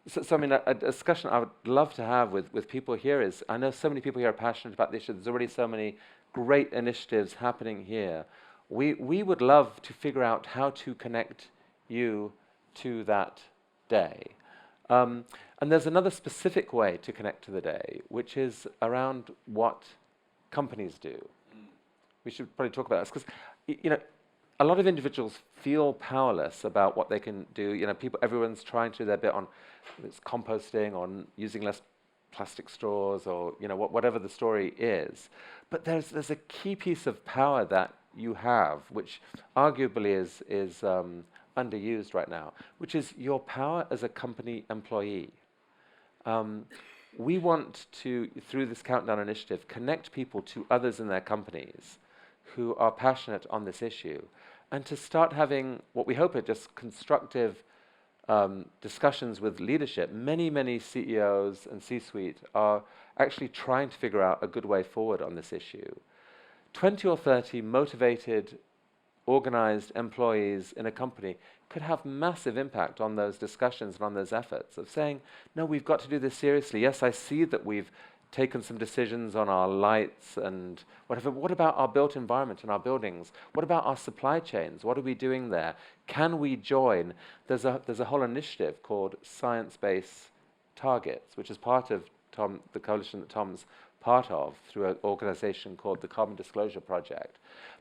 so I mean, a discussion I would love to have with people here is, I know so many people here are passionate about this issue. There's already so many great initiatives happening here. We would love to figure out how to connect you to that day. And there's another specific way to connect to the day, which is around what companies do. We should probably talk about this, because a lot of individuals feel powerless about what they can do. Everyone's trying to do their bit on it's composting, on using less plastic straws, or whatever the story is. But there's a key piece of power that you have, which arguably is underused right now, which is your power as a company employee. We want to, through this Countdown initiative, connect people to others in their companies who are passionate on this issue, and to start having what we hope are just constructive discussions with leadership. Many CEOs and C-suite are actually trying to figure out a good way forward on this issue. 20 or 30 motivated organized employees in a company could have massive impact on those discussions and on those efforts of saying, no, we've got to do this seriously. Yes, I see that we've taken some decisions on our lights and whatever. What about our built environment and our buildings? What about our supply chains? What are we doing there? Can we join? There's a whole initiative called Science-Based Targets, which is part of the coalition that Tom's part of through an organization called the Carbon Disclosure Project,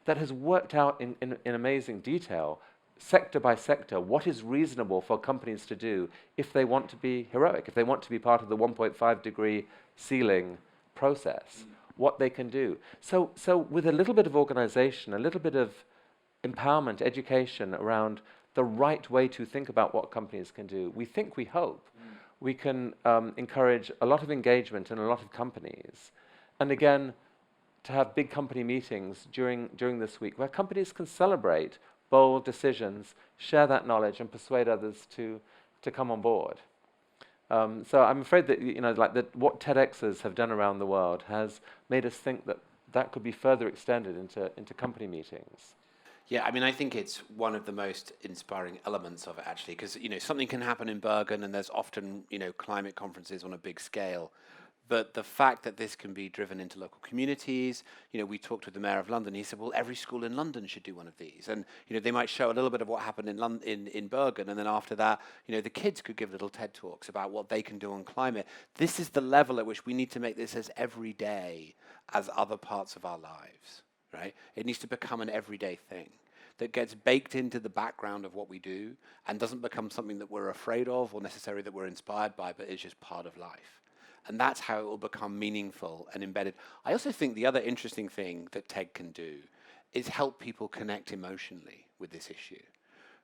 that has worked out in amazing detail, sector by sector, what is reasonable for companies to do if they want to be heroic, if they want to be part of the 1.5 degree ceiling process, what they can do. So with a little bit of organization, a little bit of empowerment, education around the right way to think about what companies can do, we hope, we can encourage a lot of engagement in a lot of companies. And again, to have big company meetings during this week where companies can celebrate bold decisions, share that knowledge, and persuade others to come on board. So I'm afraid that what TEDx's have done around the world has made us think that could be further extended into company meetings. Yeah, I mean, I think it's one of the most inspiring elements of it, actually, because, something can happen in Bergen, and there's often, climate conferences on a big scale. But the fact that this can be driven into local communities, we talked with the mayor of London. He said, well, every school in London should do one of these. And, they might show a little bit of what happened in Bergen. And then after that, the kids could give little TED Talks about what they can do on climate. This is the level at which we need to make this as everyday as other parts of our lives, right? It needs to become an everyday thing that gets baked into the background of what we do and doesn't become something that we're afraid of or necessarily that we're inspired by, but is just part of life. And that's how it will become meaningful and embedded. I also think the other interesting thing that TED can do is help people connect emotionally with this issue,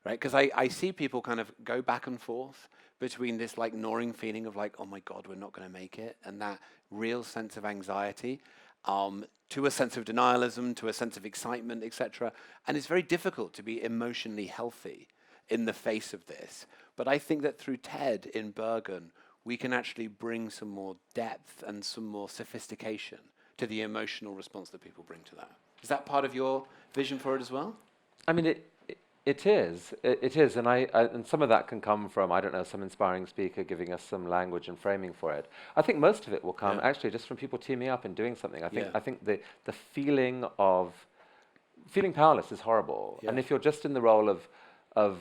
right? Because I see people kind of go back and forth between this gnawing feeling of oh my God, we're not going to make it, and that real sense of anxiety, to a sense of denialism, to a sense of excitement, etc. And it's very difficult to be emotionally healthy in the face of this. But I think that through TED in Bergen, we can actually bring some more depth and some more sophistication to the emotional response that people bring to that. Is that part of your vision for it as well? I mean, it is, and and some of that can come from, I don't know, some inspiring speaker giving us some language and framing for it. I think most of it will come actually just from people teaming up and doing something. I think the feeling powerless is horrible, and if you're just in the role of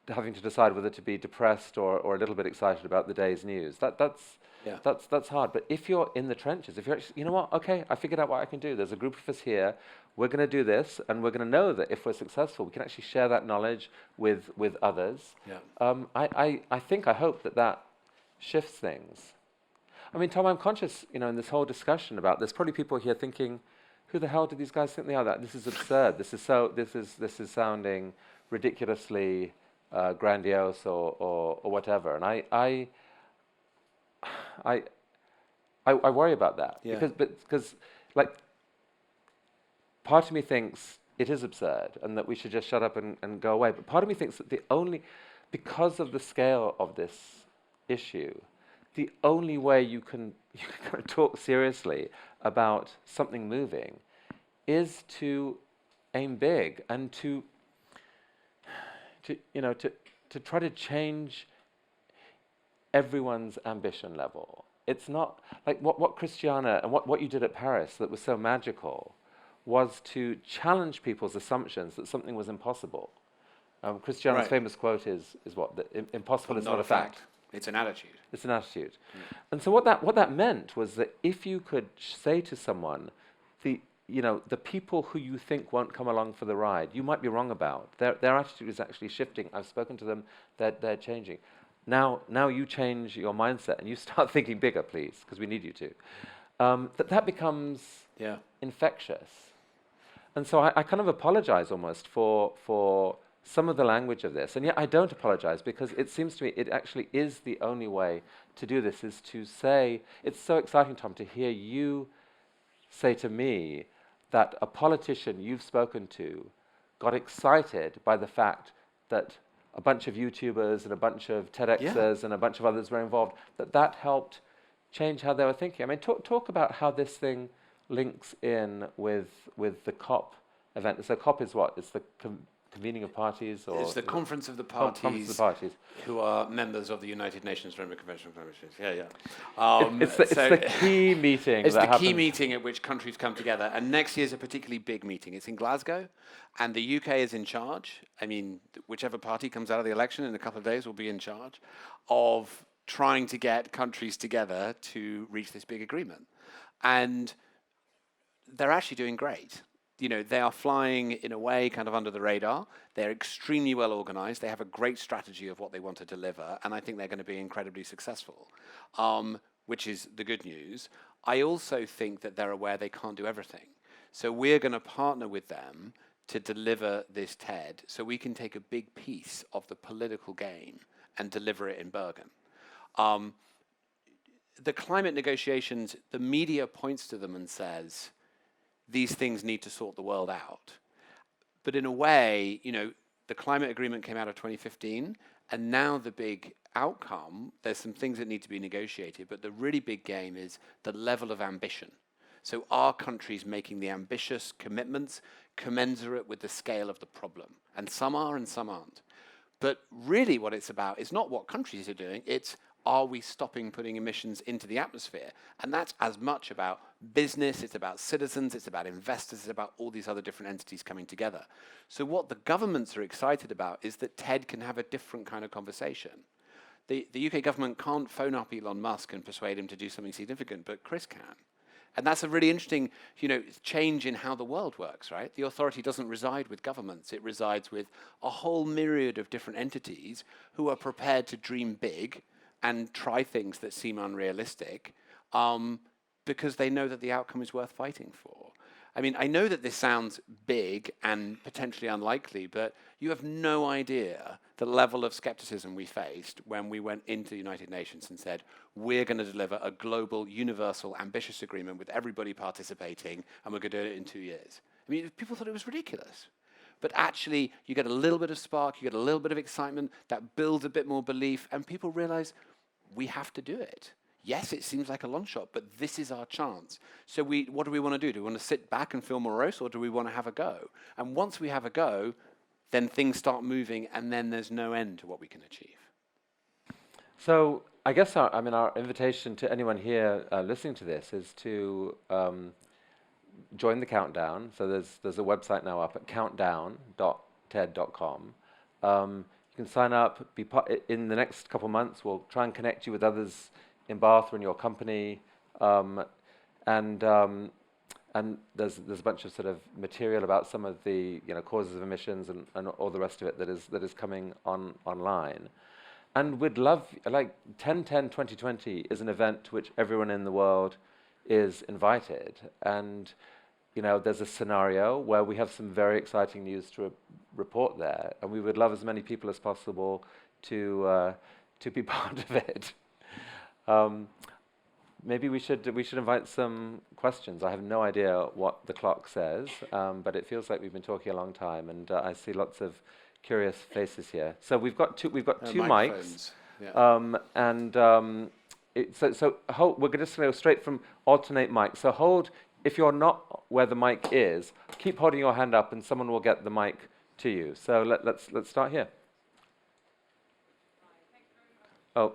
having to decide whether to be depressed or a little bit excited about the day's news, that's hard. But if you're in the trenches, if you're actually, you know what, okay, I figured out what I can do. There's a group of us here. We're going to do this, and we're going to know that if we're successful, we can actually share that knowledge with others. I hope that shifts things. I mean, Tom, I'm conscious, in this whole discussion about there's probably people here thinking, who the hell do these guys think they are? This is absurd. This is sounding ridiculously grandiose or whatever. And I worry about that because part of me thinks it is absurd and that we should just shut up and go away. But part of me thinks that because of the scale of this issue, the only way you can kind of talk seriously about something moving is to aim big and to try to change everyone's ambition level. It's not like what Christiana and what you did at Paris that was so magical was to challenge people's assumptions that something was impossible. Christiana's famous quote is what? That impossible is not a fact. It's an attitude. It's an attitude. And so what that meant was that if you could say to someone, the people who you think won't come along for the ride, you might be wrong about. Their attitude is actually shifting. I've spoken to them. They're changing. Now you change your mindset and you start thinking bigger, please, because we need you to. That becomes infectious. And so I kind of apologize almost for some of the language of this. And yet I don't apologize because it seems to me it actually is the only way to do this, is to say, it's so exciting, Tom, to hear you say to me that a politician you've spoken to got excited by the fact that a bunch of YouTubers and a bunch of TEDxers and a bunch of others were involved, that helped change how they were thinking. I mean, talk about how this thing links in with the COP event. So COP is what? It's the convening of parties, or It's the Conference of the Conference of the Parties Parties. who are members of the United Nations Framework Convention on Climate Change. Yeah, yeah. It's the key meeting. It's that the key happens. meeting at which countries come together. And next year's a particularly big meeting. It's in Glasgow, and the UK is in charge. I mean, whichever party comes out of the election in a couple of days will be in charge of trying to get countries together to reach this big agreement. And they're actually doing great. You know, they are flying in a way kind of under the radar. They're extremely well organized. They have a great strategy of what they want to deliver, and I think they're going to be incredibly successful, which is the good news. I also think that they're aware they can't do everything. So we're going to partner with them to deliver this TED so we can take a big piece of the political game and deliver it in Bergen. The climate negotiations, the media points to them and says, these things need to sort the world out. But in a way, you know, the climate agreement came out of 2015, and now the big outcome, there's some things that need to be negotiated, but the really big game is the level of ambition. So are countries making the ambitious commitments commensurate with the scale of the problem? And some are and some aren't. But really what it's about is not what countries are doing, it's are we stopping putting emissions into the atmosphere? And that's as much about business, it's about citizens, it's about investors, it's about all these other different entities coming together. So what the governments are excited about is that TED can have a different kind of conversation. The UK government can't phone up Elon Musk and persuade him to do something significant, but Chris can. And that's a really interesting, you know, change in how the world works, right? The authority doesn't reside with governments. It resides with a whole myriad of different entities who are prepared to dream big and try things that seem unrealistic because they know that the outcome is worth fighting for. I mean, I know that this sounds big and potentially unlikely, but you have no idea the level of skepticism we faced when we went into the United Nations and said, we're going to deliver a global, universal, ambitious agreement with everybody participating, and we're going to do it in 2 years. I mean, people thought it was ridiculous. But actually, you get a little bit of spark, you get a little bit of excitement, that builds a bit more belief, and people realize we have to do it. Yes, it seems like a long shot, but this is our chance. So what do we want to do? Do we want to sit back and feel morose, or do we want to have a go? And once we have a go, then things start moving, and then there's no end to what we can achieve. So I guess our invitation to anyone here listening to this is to join the countdown. So there's a website now up at countdown.ted.com. You can sign up. In the next couple of months, we'll try and connect you with others in Bath or in your company, and there's a bunch of sort of material about some of the causes of emissions and all the rest of it that is coming online. And we'd love, like 10-10-2020 is an event to which everyone in the world is invited, and there's a scenario where we have some very exciting news to report there, and we would love as many people as possible to be part of it. Maybe we should invite some questions. I have no idea what the clock says, but it feels like we've been talking a long time, and I see lots of curious faces here. So we've got two mics, we're going to go straight from alternate mics. So hold, if you're not where the mic is, keep holding your hand up, and someone will get the mic to you. So let's start here. Oh.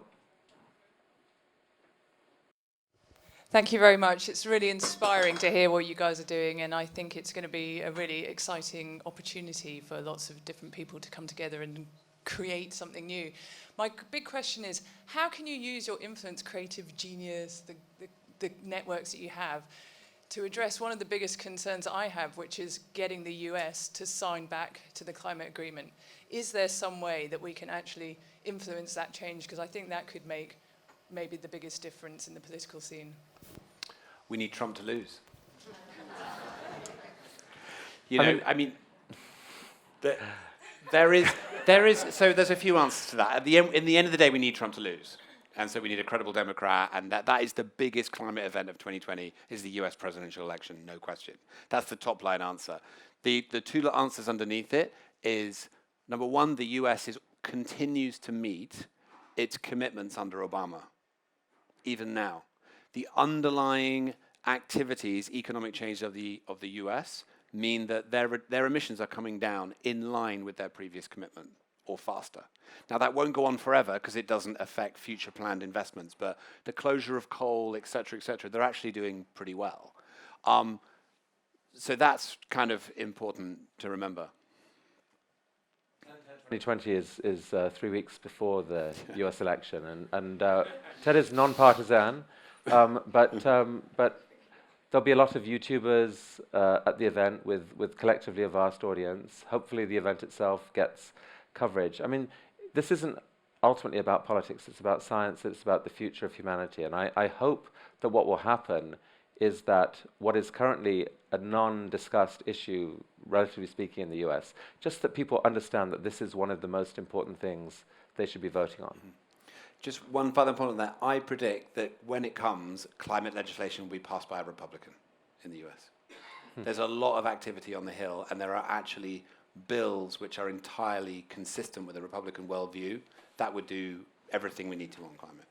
Thank you very much. It's really inspiring to hear what you guys are doing, and I think it's going to be a really exciting opportunity for lots of different people to come together and create something new. My big question is, how can you use your influence, creative genius, the networks that you have, to address one of the biggest concerns I have, which is getting the US to sign back to the climate agreement? Is there some way that we can actually influence that change? Because I think that could make maybe the biggest difference in the political scene. We need Trump to lose. There's a few answers to that. In the end of the day, we need Trump to lose. And so we need a credible Democrat, and that is the biggest climate event of 2020, is the US presidential election, no question. That's the top line answer. The two answers underneath it is, number one, the US continues to meet its commitments under Obama, even now. The underlying activities, economic change of the US mean that their emissions are coming down in line with their previous commitment or faster. Now, that won't go on forever because it doesn't affect future planned investments, but the closure of coal, et cetera, they're actually doing pretty well. So that's kind of important to remember. 2020 is 3 weeks before the US election, and TED is non-partisan, but there'll be a lot of YouTubers at the event with collectively a vast audience. Hopefully the event itself gets coverage. I mean, this isn't ultimately about politics, it's about science, it's about the future of humanity, and I hope that what will happen is that what is currently a non-discussed issue, relatively speaking, in the US, just that people understand that this is one of the most important things they should be voting on. Mm-hmm. Just one further point on that. I predict that when it comes, climate legislation will be passed by a Republican in the US. There's a lot of activity on the Hill, and there are actually bills which are entirely consistent with a Republican worldview that would do everything we need to on climate.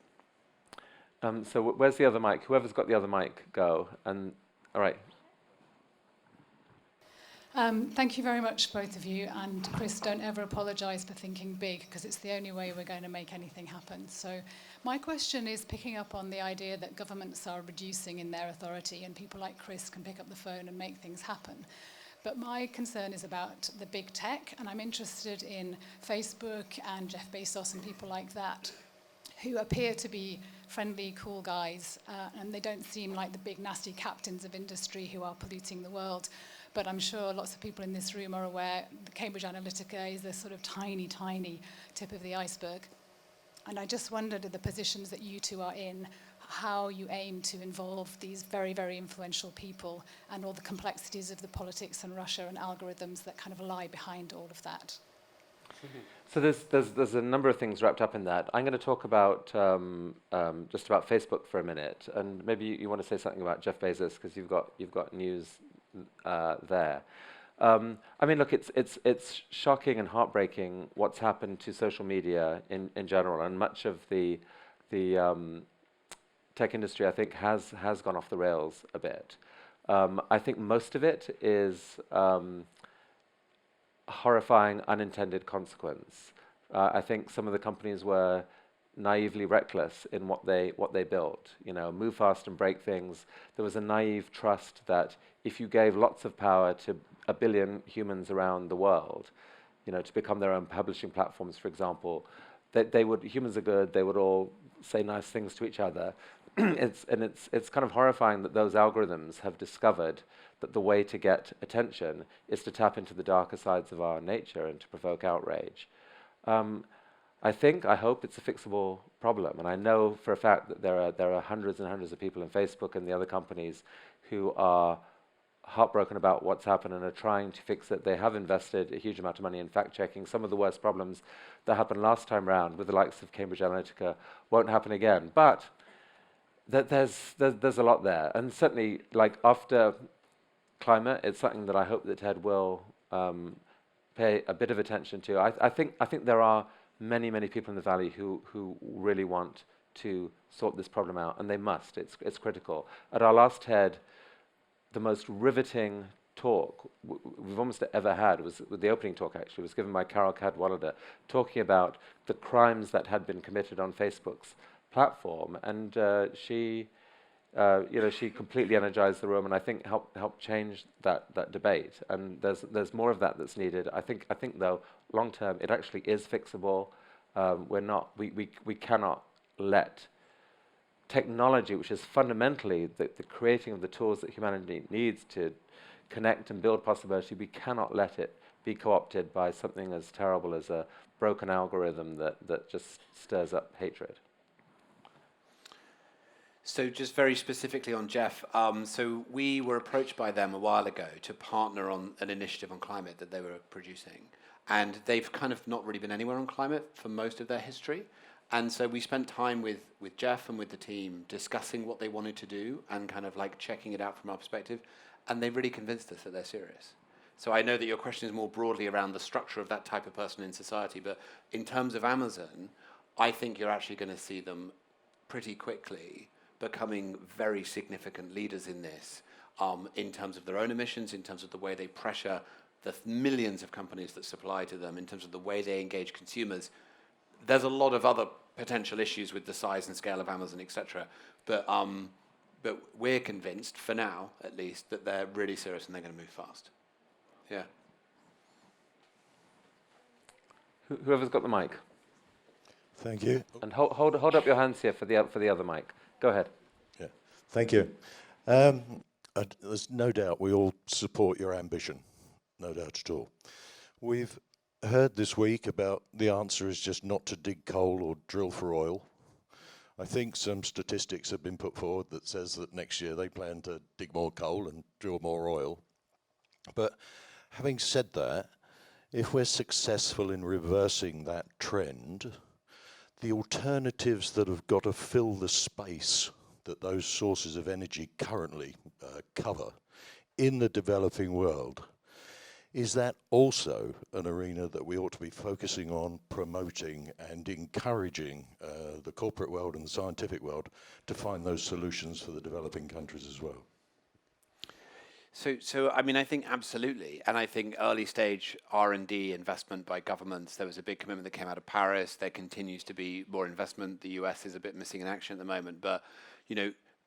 So where's the other mic? Whoever's got the other mic, go. And all right. Thank you very much, both of you. And Chris, don't ever apologise for thinking big, because it's the only way we're going to make anything happen. So my question is picking up on the idea that governments are reducing in their authority and people like Chris can pick up the phone and make things happen. But my concern is about the big tech, and I'm interested in Facebook and Jeff Bezos and people like that, who appear to be friendly, cool guys, and they don't seem like the big, nasty captains of industry who are polluting the world. But I'm sure lots of people in this room are aware that Cambridge Analytica is the sort of tiny, tiny tip of the iceberg. And I just wondered, at the positions that you two are in, how you aim to involve these very, very influential people and all the complexities of the politics and Russia and algorithms that kind of lie behind all of that. So there's a number of things wrapped up in that. I'm going to talk about just about Facebook for a minute, and maybe you want to say something about Jeff Bezos because you've got news there. I mean, look, it's shocking and heartbreaking what's happened to social media in general, and much of the tech industry, I think, has gone off the rails a bit. I think most of it is horrifying unintended consequence. I think some of the companies were naively reckless in what they built. You know, move fast and break things. There was a naive trust that if you gave lots of power to 1 billion humans around the world, you know, to become their own publishing platforms, for example, that humans are good. They would all say nice things to each other. It's kind of horrifying that those algorithms have discovered that the way to get attention is to tap into the darker sides of our nature and to provoke outrage. I hope it's a fixable problem, and I know for a fact that there are hundreds and hundreds of people in Facebook and the other companies who are heartbroken about what's happened and are trying to fix it. They have invested a huge amount of money in fact-checking. Some of the worst problems that happened last time round with the likes of Cambridge Analytica won't happen again, but there's a lot there, and certainly, like, after climate, it's something that I hope that TED will pay a bit of attention to. I think there are many people in the Valley who really want to sort this problem out, and they must. It's critical. At our last TED, the most riveting talk we've almost ever had was the opening talk. Actually, was given by Carol Cadwallader, talking about the crimes that had been committed on Facebook's platform, and she completely energized the room, and I think helped change that debate. And there's more of that that's needed. I think though, long term, it actually is fixable. We cannot let technology, which is fundamentally the creating of the tools that humanity needs to connect and build possibility, we cannot let it be co-opted by something as terrible as a broken algorithm that just stirs up hatred. So just very specifically on Jeff, so we were approached by them a while ago to partner on an initiative on climate that they were producing. And they've kind of not really been anywhere on climate for most of their history. And so we spent time with Jeff and with the team discussing what they wanted to do and kind of like checking it out from our perspective. And they really convinced us that they're serious. So I know that your question is more broadly around the structure of that type of person in society, but in terms of Amazon, I think you're actually going to see them pretty quickly becoming very significant leaders in this. in terms of their own emissions, in terms of the way they pressure the millions of companies that supply to them, in terms of the way they engage consumers. There's a lot of other potential issues with the size and scale of Amazon, etc. But we're convinced, for now at least, that they're really serious and they're going to move fast. Yeah. Whoever's got the mic. Thank you. And hold up your hands here for the other mic. Go ahead. Yeah, thank you. There's no doubt we all support your ambition, no doubt at all. We've heard this week about the answer is just not to dig coal or drill for oil. I think some statistics have been put forward that says that next year they plan to dig more coal and drill more oil. But having said that, if we're successful in reversing that trend, the alternatives that have got to fill the space that those sources of energy currently cover in the developing world, is that also an arena that we ought to be focusing on, promoting and encouraging the corporate world and the scientific world to find those solutions for the developing countries as well? So I mean, I think absolutely, and I think early stage R&D investment by governments. There was a big commitment that came out of Paris. There continues to be more investment. The US is a bit missing in action at the moment, but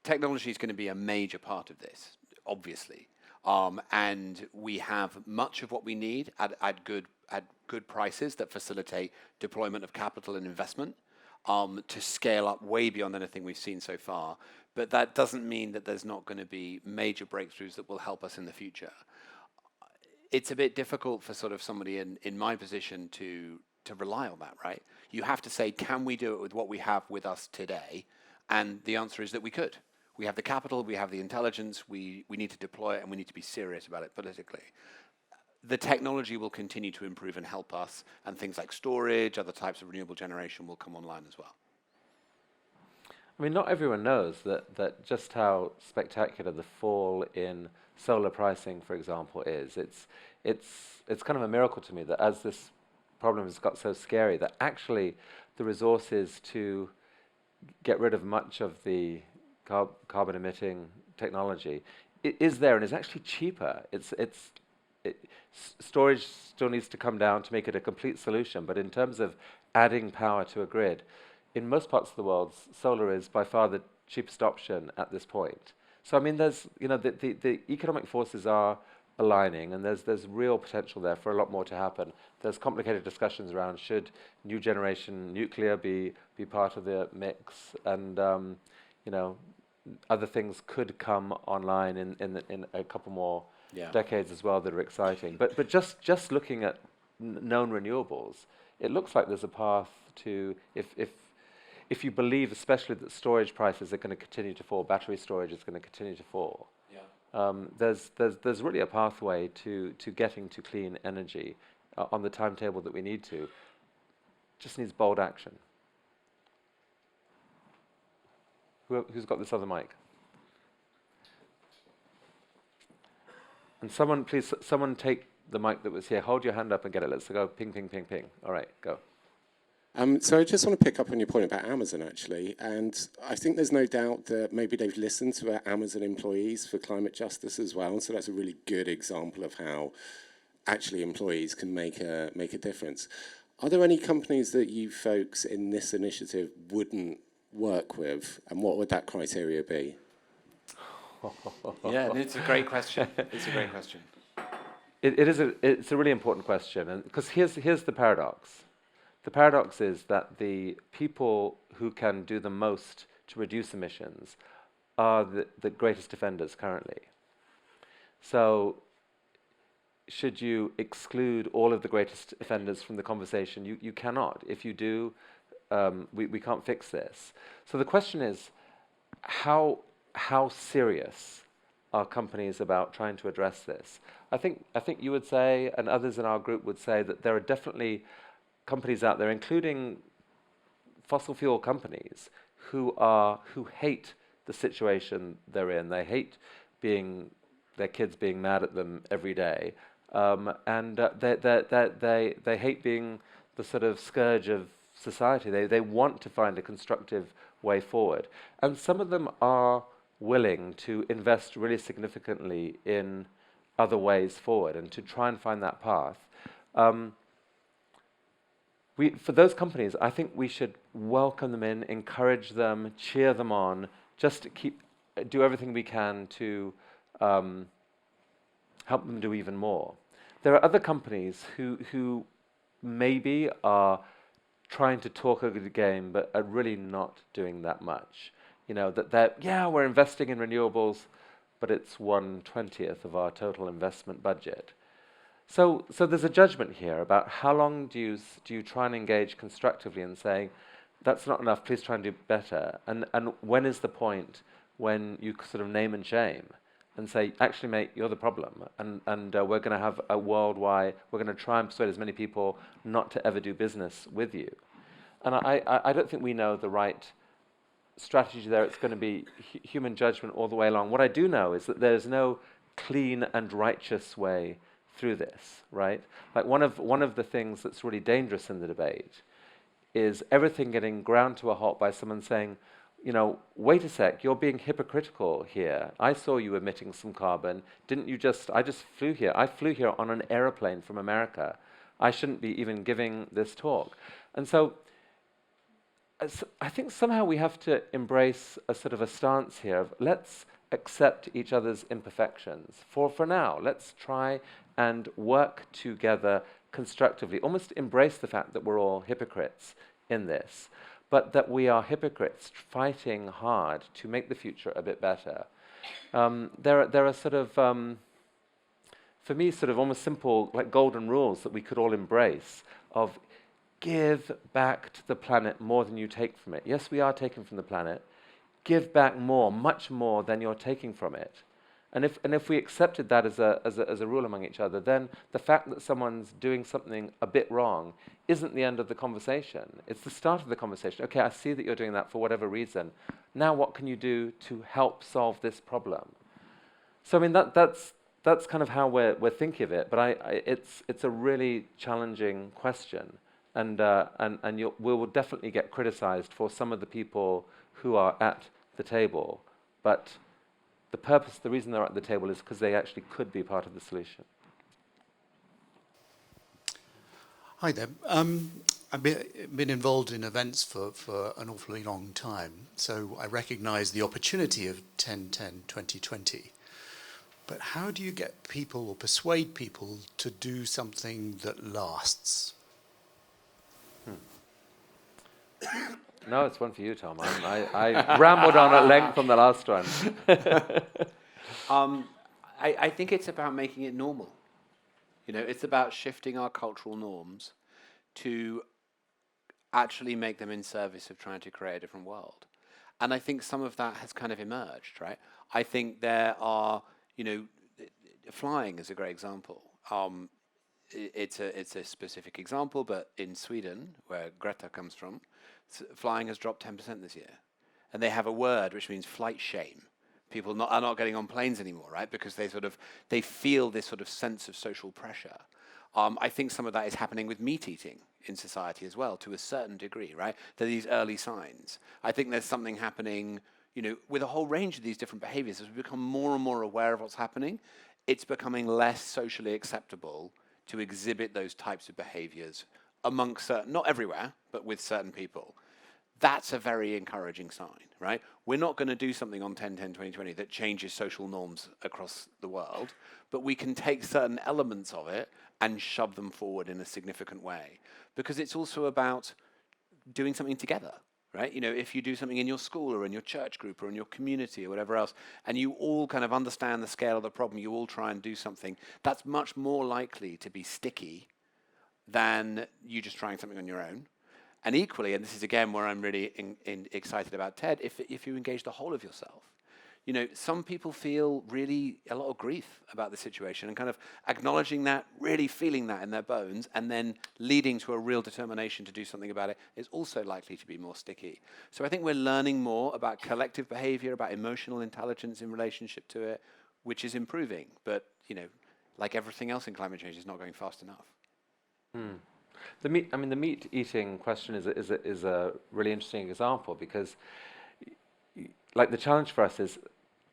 technology is going to be a major part of this, obviously, and we have much of what we need at good prices that facilitate deployment of capital and investment to scale up way beyond anything we've seen so far. But that doesn't mean that there's not going to be major breakthroughs that will help us in the future. It's a bit difficult for sort of somebody in my position to rely on that, right? You have to say, can we do it with what we have with us today? And the answer is that we could. We have the capital, we have the intelligence, we need to deploy it, and we need to be serious about it politically. The technology will continue to improve and help us, and things like storage, other types of renewable generation will come online as well. I mean, not everyone knows that just how spectacular the fall in solar pricing, for example, is. It's kind of a miracle to me that as this problem has got so scary, that actually the resources to get rid of much of the carbon emitting technology is there and is actually cheaper. Storage still needs to come down to make it a complete solution, but in terms of adding power to a grid, in most parts of the world, solar is by far the cheapest option at this point. So I mean, there's the economic forces are aligning, and there's real potential there for a lot more to happen. There's complicated discussions around should new generation nuclear be part of the mix, and other things could come online in a couple more decades as well that are exciting. But just looking at known renewables, it looks like there's a path to if you believe, especially that storage prices are going to continue to fall, battery storage is going to continue to fall. There's really a pathway to getting to clean energy on the timetable that we need to. Just needs bold action. Who's got this other mic? And someone take the mic that was here. Hold your hand up and get it. Let's go ping, ping, ping, ping. All right, go. So I just want to pick up on your point about Amazon, actually. And I think there's no doubt that maybe they've listened to our Amazon employees for climate justice as well. So that's a really good example of how actually employees can make a difference. Are there any companies that you folks in this initiative wouldn't work with? And what would that criteria be? Yeah, it's a great question. It's a great question. It's a really important question, and because here's the paradox. The paradox is that the people who can do the most to reduce emissions are the greatest offenders currently. So should you exclude all of the greatest offenders from the conversation? You cannot. If you do, we can't fix this. So the question is, how serious are companies about trying to address this? I think you would say, and others in our group would say, that there are definitely companies out there, including fossil fuel companies, who hate the situation they're in. They hate their kids being mad at them every day, and they hate being the sort of scourge of society. They want to find a constructive way forward, and some of them are willing to invest really significantly in other ways forward and to try and find that path. For those companies, I think we should welcome them in, encourage them, cheer them on, just to do everything we can to help them do even more. There are other companies who maybe are trying to talk a good game, but are really not doing that much. You know, we're investing in renewables, but it's 1/20th of our total investment budget. So there's a judgment here about how long do you try and engage constructively and saying, that's not enough, please try and do better. And when is the point when you sort of name and shame and say, actually, mate, you're the problem. And we're going to have a worldwide, we're going to try and persuade as many people not to ever do business with you. And I don't think we know the right strategy there. It's going to be human judgment all the way along. What I do know is that there's no clean and righteous way through this, right? Like one of the things that's really dangerous in the debate is everything getting ground to a halt by someone saying, you know, wait a sec, you're being hypocritical here. I saw you emitting some carbon. I just flew here. I flew here on an airplane from America. I shouldn't be even giving this talk. And so I think somehow we have to embrace a sort of a stance here of let's accept each other's imperfections. For now, let's try and work together constructively, almost embrace the fact that we're all hypocrites in this, but that we are hypocrites fighting hard to make the future a bit better. There are sort of, for me, sort of almost simple, like golden rules that we could all embrace of give back to the planet more than you take from it. Yes, we are taking from the planet. Give back more, much more than you're taking from it. And if we accepted that as a rule among each other, then the fact that someone's doing something a bit wrong isn't the end of the conversation. It's the start of the conversation. Okay, I see that you're doing that for whatever reason. Now what can you do to help solve this problem? So I mean that's kind of how we're thinking of it. But it's a really challenging question, and we will definitely get criticized for some of the people who are at the table, but the reason they're at the table is because they actually could be part of the solution. Hi there. I've been involved in events for an awfully long time, so I recognise the opportunity of 10-10-2020. But how do you get people or persuade people to do something that lasts? No, it's one for you, Tom. I rambled on at length on the last one. I think it's about making it normal. You know, it's about shifting our cultural norms to actually make them in service of trying to create a different world. And I think some of that has kind of emerged, right? I think there are, you know, flying is a great example. It's a specific example, but in Sweden, where Greta comes from, flying has dropped 10% this year. And they have a word which means flight shame. People are not getting on planes anymore, right? Because they feel this sort of sense of social pressure. I think some of that is happening with meat eating in society as well, to a certain degree, right? There are these early signs. I think there's something happening, you know, with a whole range of these different behaviors. As we become more and more aware of what's happening, it's becoming less socially acceptable to exhibit those types of behaviors amongst certain, not everywhere, but with certain people. That's a very encouraging sign, right? We're not going to do something on 10-10-2020 that changes social norms across the world, but we can take certain elements of it and shove them forward in a significant way. Because it's also about doing something together, right? You know, if you do something in your school or in your church group or in your community or whatever else, and you all kind of understand the scale of the problem, you all try and do something, that's much more likely to be sticky than you just trying something on your own. And equally, and this is again where I'm really excited about TED, if you engage the whole of yourself. You know, some people feel really a lot of grief about the situation and kind of acknowledging that, really feeling that in their bones, and then leading to a real determination to do something about it is also likely to be more sticky. So I think we're learning more about collective behavior, about emotional intelligence in relationship to it, which is improving. But, you know, like everything else in climate change, it's not going fast enough. The meat eating question is a really interesting example because, like, the challenge for us is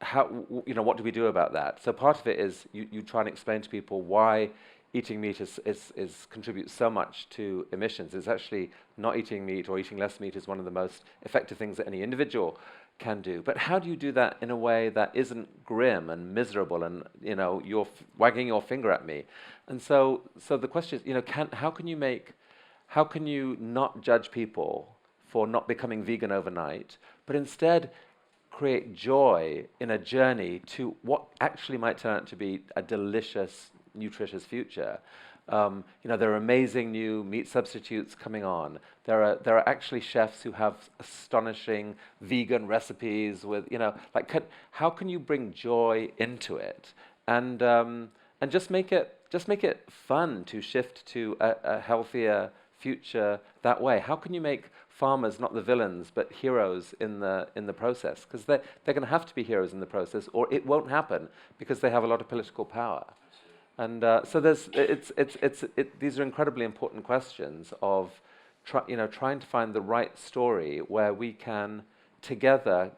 what do we do about that? So part of it is you try and explain to people why eating meat is contributes so much to emissions. It's actually not eating meat or eating less meat is one of the most effective things that any individual can do. But how do you do that in a way that isn't grim and miserable and you're wagging your finger at me? And so the question is, how can you not judge people for not becoming vegan overnight, but instead create joy in a journey to what actually might turn out to be a delicious, nutritious future? There are amazing new meat substitutes coming on. There are actually chefs who have astonishing vegan recipes with, how can you bring joy into it and just make it fun to shift to a healthier future that way? How can you make farmers not the villains but heroes in the process? Because they're going to have to be heroes in the process, or it won't happen because they have a lot of political power. And so these are incredibly important questions of trying to find the right story where we can together,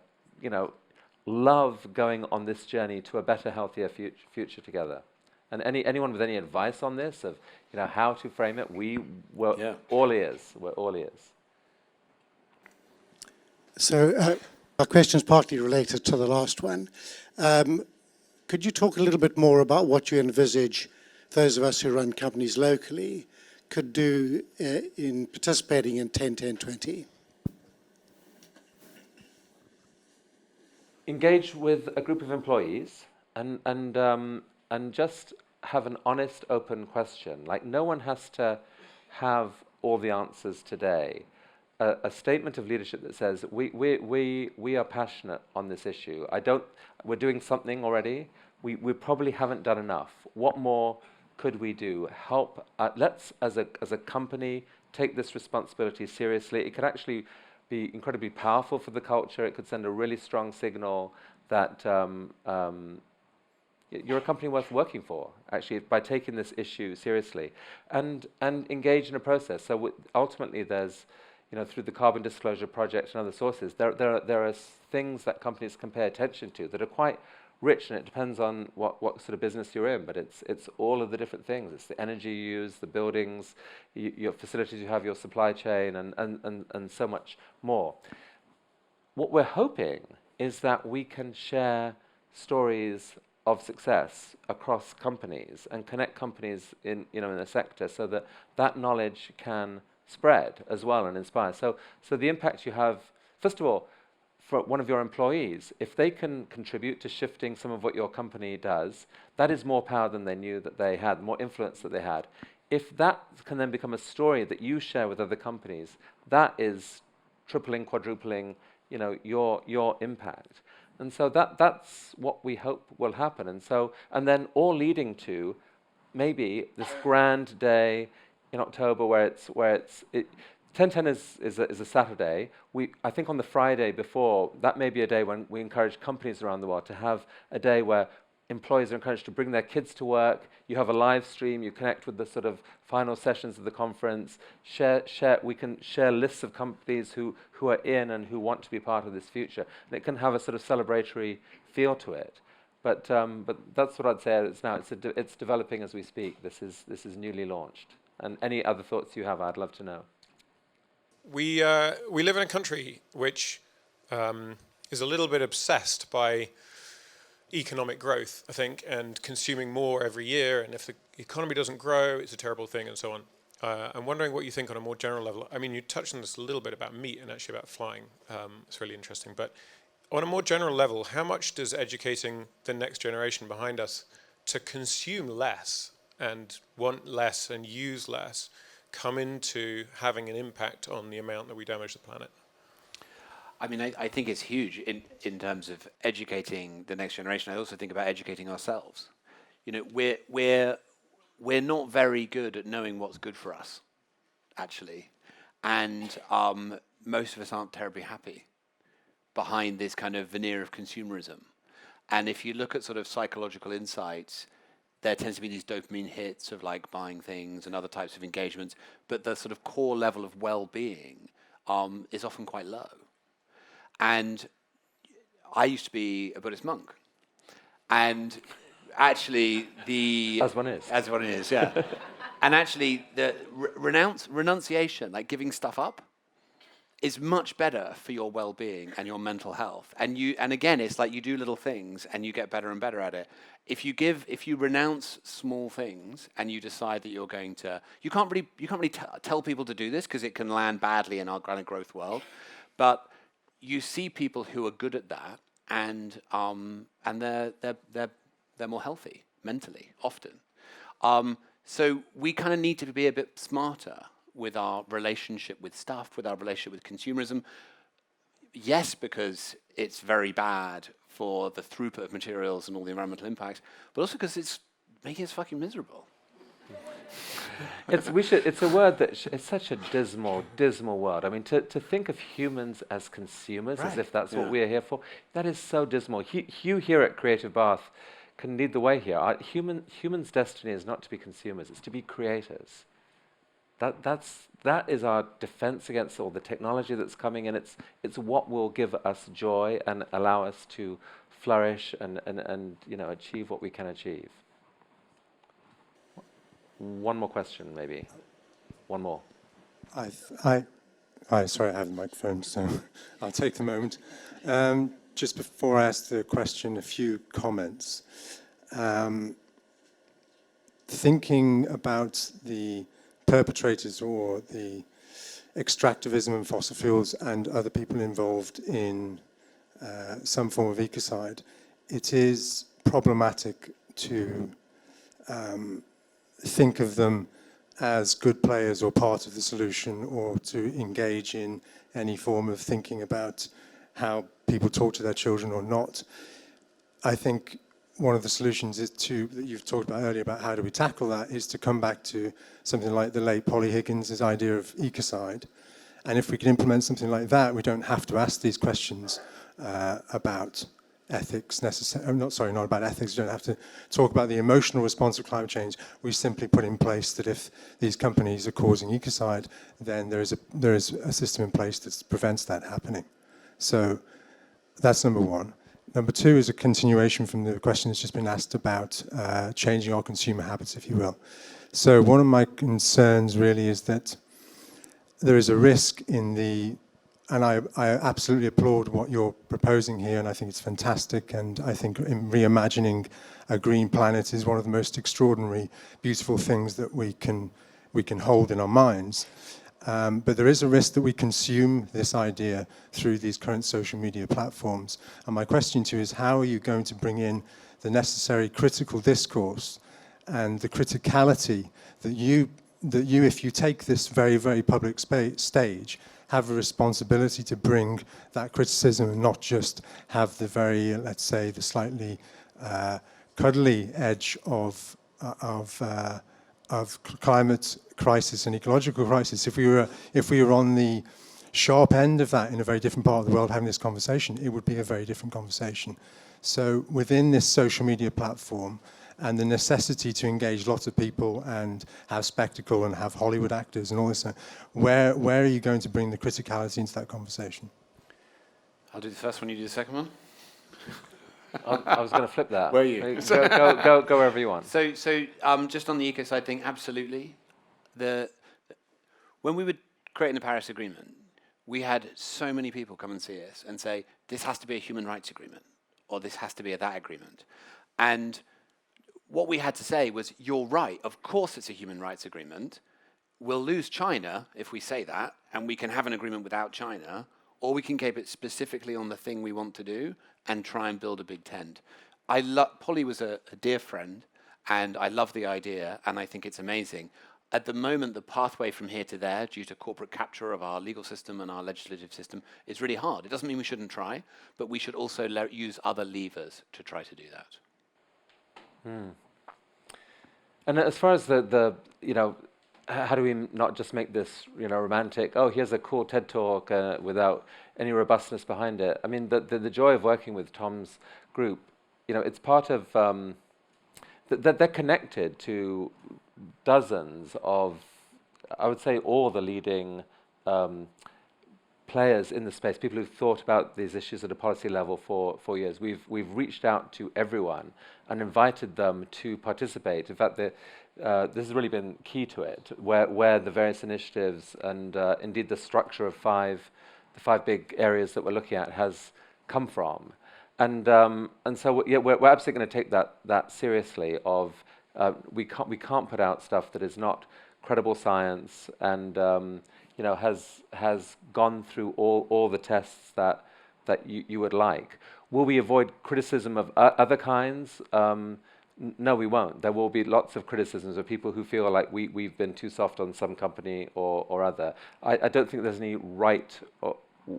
love going on this journey to a better, healthier future together. And anyone with any advice on this of how to frame it, we're all ears. We're all ears. So our question is partly related to the last one. Could you talk a little bit more about what you envisage those of us who run companies locally could do in participating in 10-10-20? Engage with a group of employees and just have an honest, open question. Like, no one has to have all the answers today. A statement of leadership that says we are passionate on this issue. We're doing something already. We probably haven't done enough. What more could we do? Help. Let's as a company take this responsibility seriously. It could actually be incredibly powerful for the culture. It could send a really strong signal that you're a company worth working for, actually, by taking this issue seriously and engage in a process. So ultimately, there's through the Carbon Disclosure Project and other sources, there are things that companies can pay attention to that are quite rich, and it depends on what sort of business you're in, but it's all of the different things. It's the energy you use, the buildings, your facilities you have, your supply chain, and so much more. What we're hoping is that we can share stories of success across companies and connect companies in the sector so that knowledge can spread as well and inspire. So the impact you have, first of all, for one of your employees, if they can contribute to shifting some of what your company does, that is more power than they knew that they had, more influence that they had. If that can then become a story that you share with other companies, that is tripling, quadrupling, your impact. And so that's what we hope will happen. And then all leading to maybe this grand day in October where 10-10 is a Saturday. I think on the Friday before, that may be a day when we encourage companies around the world to have a day where employees are encouraged to bring their kids to work. You have a live stream. You connect with the sort of final sessions of the conference. We can share lists of companies who are in and who want to be part of this future. And it can have a sort of celebratory feel to it. But that's what I'd say. It's developing as we speak. This is newly launched. And any other thoughts you have, I'd love to know. We live in a country which is a little bit obsessed by economic growth, I think, and consuming more every year. And if the economy doesn't grow, it's a terrible thing, and so on. I'm wondering what you think on a more general level. I mean, you touched on this a little bit about meat and actually about flying. It's really interesting. But on a more general level, how much does educating the next generation behind us to consume less and want less and use less come into having an impact on the amount that we damage the planet? I mean, I think it's huge in terms of educating the next generation. I also think about educating ourselves. We're not very good at knowing what's good for us, actually, and most of us aren't terribly happy behind this kind of veneer of consumerism. And if you look at sort of psychological insights, there tends to be these dopamine hits of like buying things and other types of engagements, but the sort of core level of well-being is often quite low. And I used to be a Buddhist monk, and actually As one is. as one is, yeah. And actually, the renunciation, like giving stuff up, is much better for your well-being and your mental health. And again, it's like you do little things and you get better and better at it. If you renounce small things and you decide that you're going to, you can't really tell people to do this because it can land badly in our kind of growth world. But you see people who are good at that, and they're more healthy mentally often. So we kind of need to be a bit smarter with our relationship with stuff, with our relationship with consumerism. Yes, because it's very bad for the throughput of materials and all the environmental impacts, but also because it's making us fucking miserable. It's a word that it's such a dismal word. I mean, to think of humans as consumers, as if that's what we're here for, that is so dismal. Hugh here at Creative Bath can lead the way here. Humans' destiny is not to be consumers; it's to be creators. That is our defense against all the technology that's coming in. It's what will give us joy and allow us to flourish and achieve what we can achieve. One more question, maybe. One more. Sorry, I have the microphone, so I'll take the moment. Just before I ask the question, a few comments. Thinking about the perpetrators or the extractivism of fossil fuels and other people involved in some form of ecocide, it is problematic to think of them as good players or part of the solution, or to engage in any form of thinking about how people talk to their children or not. I think one of the solutions is that you've talked about earlier about how do we tackle that, is to come back to something like the late Polly Higgins' idea of ecocide. And if we can implement something like that, we don't have to ask these questions about ethics necessarily. Not about ethics. We don't have to talk about the emotional response of climate change. We simply put in place that if these companies are causing ecocide, then there is a system in place that prevents that happening. So that's number one. Number two is a continuation from the question that's just been asked about changing our consumer habits, if you will. So one of my concerns really is that there is a risk in and I absolutely applaud what you're proposing here, and I think it's fantastic, and I think in reimagining a green planet is one of the most extraordinary, beautiful things that we can hold in our minds. But there is a risk that we consume this idea through these current social media platforms. And my question to you is, how are you going to bring in the necessary critical discourse and the criticality that you, if you take this very, very public stage, have a responsibility to bring that criticism and not just have the very, let's say, the slightly cuddly edge of climate crisis and ecological crisis. If we were on the sharp end of that in a very different part of the world having this conversation, it would be a very different conversation. So within this social media platform and the necessity to engage lots of people and have spectacle and have Hollywood actors and all this, where are you going to bring the criticality into that conversation? I'll do the first one, you do the second one. I was going to flip that. Were you? Go wherever you want. So just on the eco-side thing, absolutely. When we were creating the Paris Agreement, we had so many people come and see us and say, this has to be a human rights agreement, or this has to be a that agreement. And what we had to say was, you're right, of course it's a human rights agreement. We'll lose China if we say that, and we can have an agreement without China, or we can keep it specifically on the thing we want to do and try and build a big tent. Polly was a dear friend, and I love the idea, and I think it's amazing. At the moment, the pathway from here to there, due to corporate capture of our legal system and our legislative system, is really hard. It doesn't mean we shouldn't try, but we should also use other levers to try to do that. And as far as the how do we not just make this romantic? Oh, here's a cool TED talk without any robustness behind it. I mean, the joy of working with Tom's group, it's part of that they're connected to dozens of, I would say, all the leading players in the space, people who've thought about these issues at a policy level for years. We've reached out to everyone and invited them to participate. In fact, this has really been key to it, where the various initiatives and indeed the structure of the five big areas that we're looking at has come from. And so yeah, we're absolutely going to take that seriously. We can't put out stuff that is not credible science and has gone through all the tests that you would like. Will we avoid criticism of other kinds? No, we won't. There will be lots of criticisms of people who feel like we've been too soft on some company or other. I don't think there's any right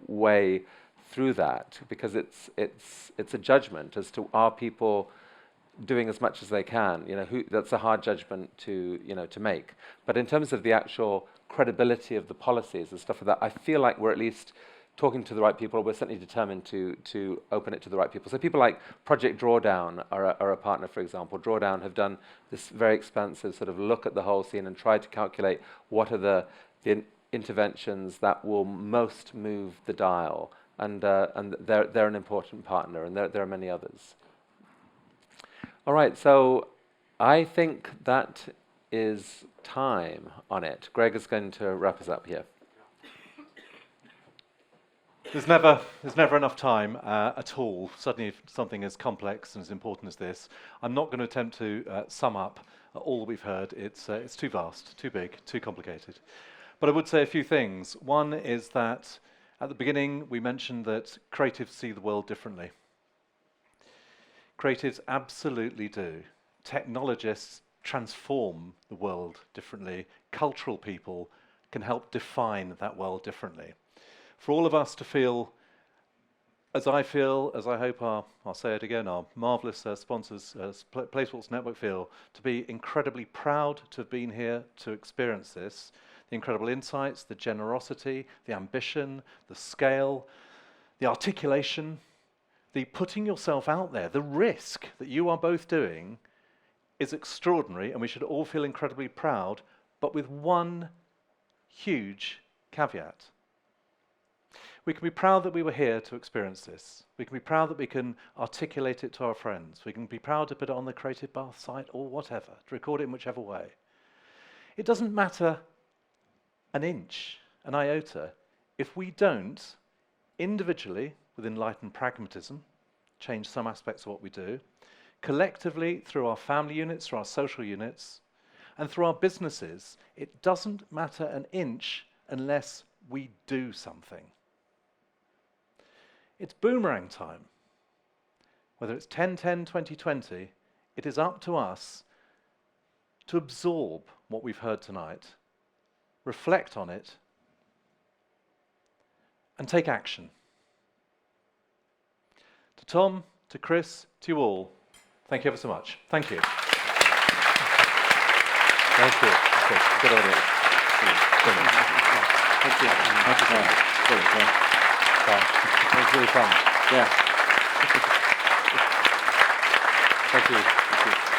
way through that, because it's a judgment as to, are people doing as much as they can? That's a hard judgment to make. But in terms of the actual credibility of the policies and stuff like that, I feel like we're at least talking to the right people. We're certainly determined to open it to the right people. So people like Project Drawdown are a partner, for example. Drawdown have done this very expansive sort of look at the whole scene and tried to calculate what are the interventions that will most move the dial. And they're an important partner, and there are many others. All right, so I think that is time on it. Greg is going to wrap us up here. There's never enough time at all, suddenly if something as complex and as important as this. I'm not going to attempt to sum up all that we've heard. It's too vast, too big, too complicated. But I would say a few things. One is that at the beginning we mentioned that creatives see the world differently. Creatives absolutely do. Technologists transform the world differently. Cultural people can help define that world differently. For all of us to feel, as I feel, as I hope I'll say it again, our marvellous sponsors, Placesports Network feel, to be incredibly proud to have been here to experience this, the incredible insights, the generosity, the ambition, the scale, the articulation, the putting yourself out there, the risk that you are both doing is extraordinary, and we should all feel incredibly proud, but with one huge caveat. We can be proud that we were here to experience this. We can be proud that we can articulate it to our friends. We can be proud to put it on the Creative Bath site or whatever, to record it in whichever way. It doesn't matter an inch, an iota, if we don't, individually, with enlightened pragmatism, change some aspects of what we do, collectively, through our family units, through our social units, and through our businesses, it doesn't matter an inch unless we do something. It's boomerang time. Whether it's 10-10, 2020, it is up to us to absorb what we've heard tonight, reflect on it, and take action. To Tom, to Chris, to you all, thank you ever so much. Thank you. Thank you. Okay, good audience. Thank you. Thank you. It was really fun. Yeah. Thank you. Thank you.